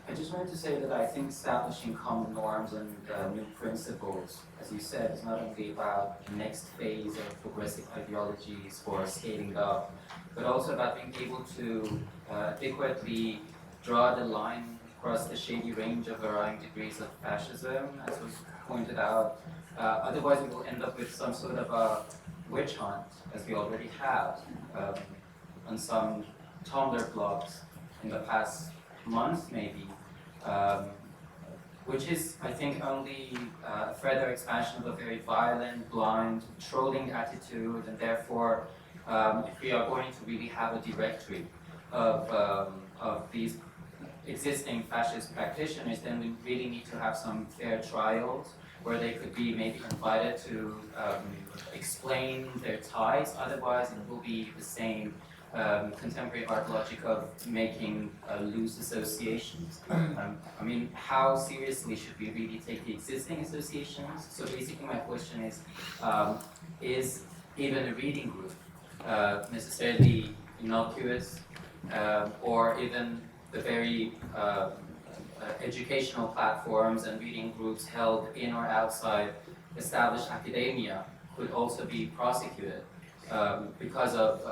Speaker 12: I just wanted to say that I think establishing common norms and new principles, as you said, is not only about the next phase of progressive ideologies for scaling up, but also about being able to adequately draw the line across the shady range of varying degrees of fascism, as was pointed out. Otherwise, we will end up with some sort of a witch hunt, as we already have on some Tumblr blogs in the past month, maybe, which is, I think, only a further expansion of a very violent, blind, trolling attitude, and therefore, if we are going to really have a directory of these existing fascist practitioners, then we really need to have some fair trials where they could be maybe invited to explain their ties. Otherwise, it will be the same contemporary art logic of making loose associations. I mean, how seriously should we really take the existing associations? So basically my question is even a reading group necessarily innocuous, or even the very educational platforms and reading groups held in or outside established academia could also be prosecuted because of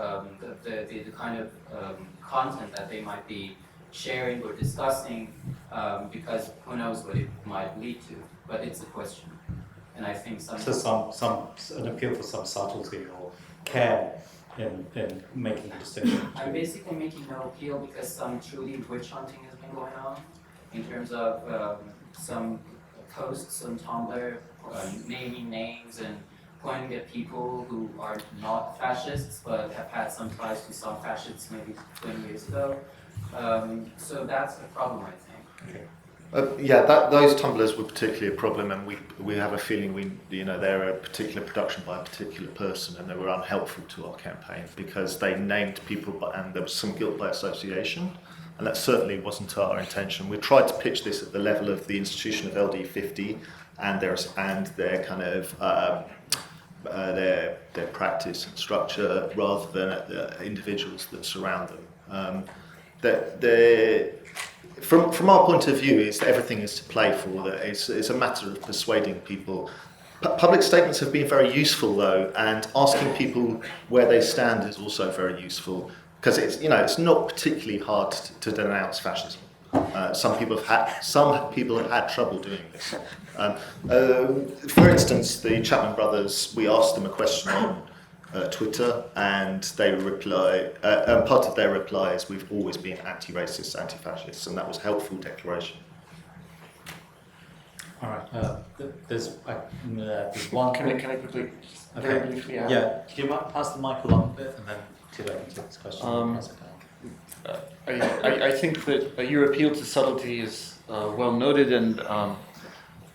Speaker 12: the kind of content that they might be sharing or discussing, because who knows what it might lead to. But it's a question, and I think
Speaker 1: So an appeal for some subtlety or care in making the distinction.
Speaker 12: I'm basically making no appeal because some truly witch hunting has been going on in terms of some posts on Tumblr naming names and pointing at people who are not fascists but have had some ties to some fascists maybe 20 years ago. So that's a problem, I think.
Speaker 2: Yeah, those tumblers were particularly a problem, and we have a feeling they're a particular production by a particular person, and they were unhelpful to our campaign because they named people, and there was some guilt by association, and that certainly wasn't our intention. We tried to pitch this at the level of the institution of LD50 and their kind of their practice and structure, rather than at the individuals that surround them. From our point of view, is that everything is to play for. That it's a matter of persuading people. Public statements have been very useful, though, and asking people where they stand is also very useful, because it's not particularly hard to denounce fascism. Some people have had trouble doing this. For instance, the Chapman brothers, we asked them a question on Twitter, and they reply. Part of their reply is, "We've always been anti-racist, anti-fascist," and that was a helpful declaration.
Speaker 1: All right. There's one.
Speaker 13: Can I quickly?
Speaker 1: Okay.
Speaker 13: Briefly,
Speaker 1: Yeah. Do you mind pass the mic along a bit, and then Tirdad can take this question.
Speaker 13: I think that your appeal to subtlety is well noted, and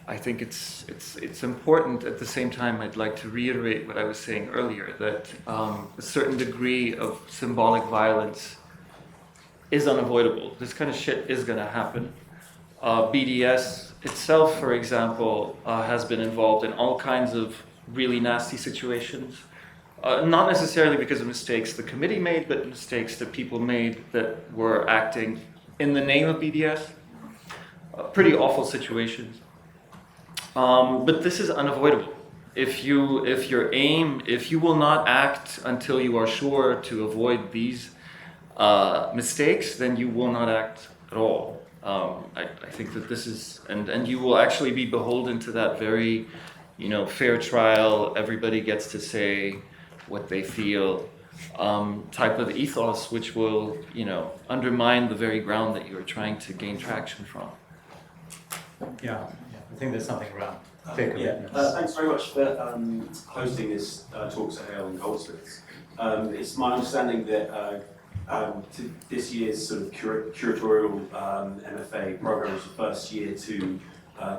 Speaker 13: I think it's important. At the same time, I'd like to reiterate what I was saying earlier, that a certain degree of symbolic violence is unavoidable. This kind of shit is going to happen. BDS itself, for example, has been involved in all kinds of really nasty situations. Not necessarily because of mistakes the committee made, but mistakes that people made that were acting in the name of BDS. Pretty awful situations. But this is unavoidable. If you will not act until you are sure to avoid these mistakes, then you will not act at all. I think that this is, and you will actually be beholden to that very, fair trial, everybody gets to say what they feel, type of ethos, which will, undermine the very ground that you are trying to gain traction from.
Speaker 1: Yeah. I think there's something around.
Speaker 14: Thanks very much for hosting this talk to Hale and Goldsmiths. It's my understanding that this year's sort of curatorial MFA program was the first year to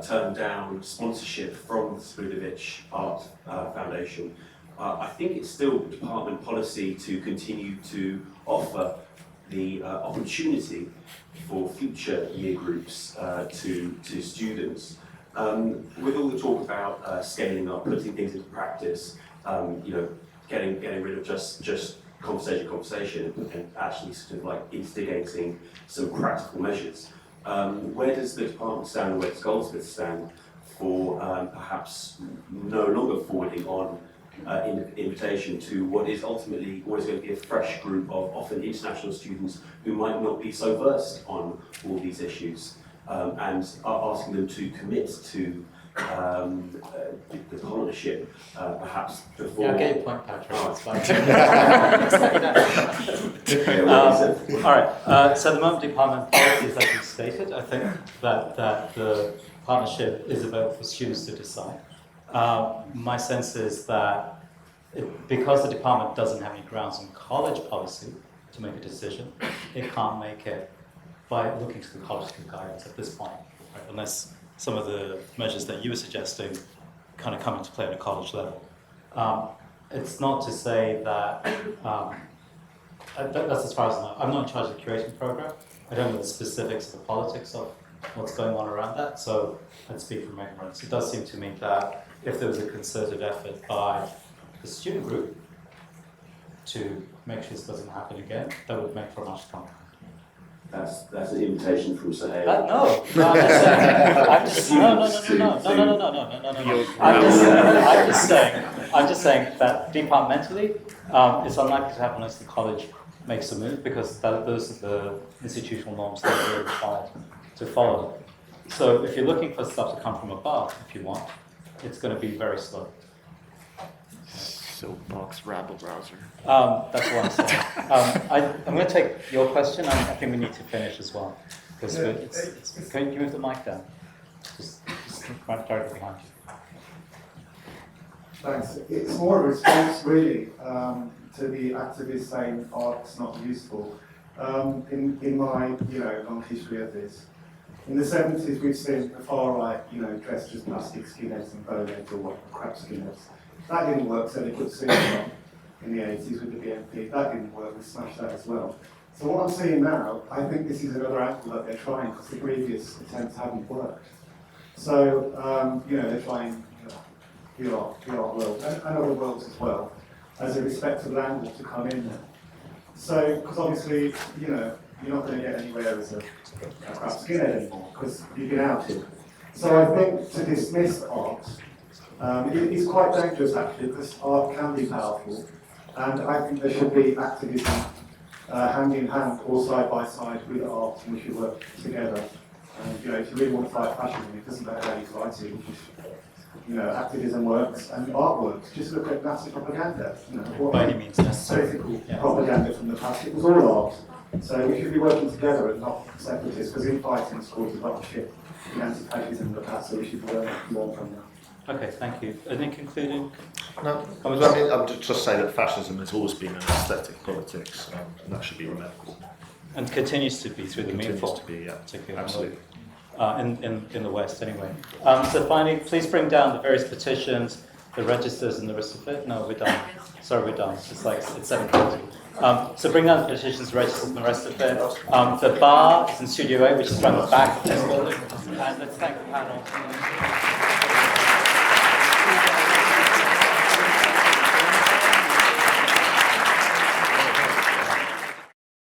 Speaker 14: turn down sponsorship from the Spudovic Art Foundation. I think it's still department policy to continue to offer the opportunity for future year groups to students. With all the talk about scaling up, putting things into practice, getting rid of just conversation and actually sort of like instigating some practical measures. Where does the department stand, where does Goldsmith stand for perhaps no longer forwarding on invitation to what is ultimately always going to be a fresh group of often international students who might not be so versed on all these issues, and are asking them to commit to the partnership perhaps before...
Speaker 1: Yeah, get your point, Patrick.
Speaker 14: Oh.
Speaker 1: It's fine. All right. So the moment department policy is like you stated, I think that the partnership is available for students to decide. My sense is that because the department doesn't have any grounds in college policy to make a decision, it can't make it by looking to the college guidance at this point, right? Unless some of the measures that you were suggesting kind of come into play at a college level. It's not to say that That's as far as I know. I'm not in charge of the curating program. I don't know the specifics of the politics of what's going on around that, so I'd speak from ignorance. It does seem to me that if there was a concerted effort by the student group to make sure this doesn't happen again, that would make for a much stronger.
Speaker 14: That's an invitation from Sahel.
Speaker 1: No, I'm just saying. No. I'm just saying that departmentally, it's unlikely to happen unless the college makes a move, because those are the institutional norms that we're required to follow. So if you're looking for stuff to come from above, if you want, it's going to be very slow.
Speaker 2: Soapbox rabble rouser.
Speaker 1: That's what I'm saying. I'm going to take your question. I think we need to finish as well. Because can you move the mic down? Just right directly behind you.
Speaker 9: Thanks. It's more a response, really, to the activists saying art's not useful. In my long history of this, in the 70s we've seen the far right, dressed as plastic skinheads and bowheads or crap skinheads. That didn't work, so they put Suicide in the 80s with the BNP. That didn't work, we smashed that as well. So what I'm seeing now, I think this is another angle that they're trying, because the previous attempts haven't worked. So, they're trying the art world, and other worlds as well, as a respectable angle to come in there. So, because obviously, you're not going to get anywhere as a crap skinhead anymore, because you've been outed. So I think to dismiss art, it's quite dangerous actually, because art can be powerful, and I think there should be activism hand in hand or side by side with art, and we should work together. And if you really want to fight fascism, it doesn't matter how you fight it. Activism works and art works. Just look at Nazi propaganda.
Speaker 1: By any means necessary.
Speaker 9: Propaganda from the past. It was all art. So we should be working together and not separatists, because infighting has caused a lot of shit in anti-fascism in the past. So we should learn from that.
Speaker 1: Okay, thank you. Any concluding?
Speaker 2: No, I'm just saying that fascism has always been an aesthetic politics, and that should be remembered.
Speaker 1: And continues to be through the meaningful,
Speaker 2: particularly, absolutely.
Speaker 1: In the West, anyway. So finally, please bring down the various petitions, the registers, and the rest of it. No, we're done. Sorry, we're done. It's 7:30. So bring down the petitions, registers, and the rest of it. The bar is in Studio A, which is around the back of this building. And let's thank the panel.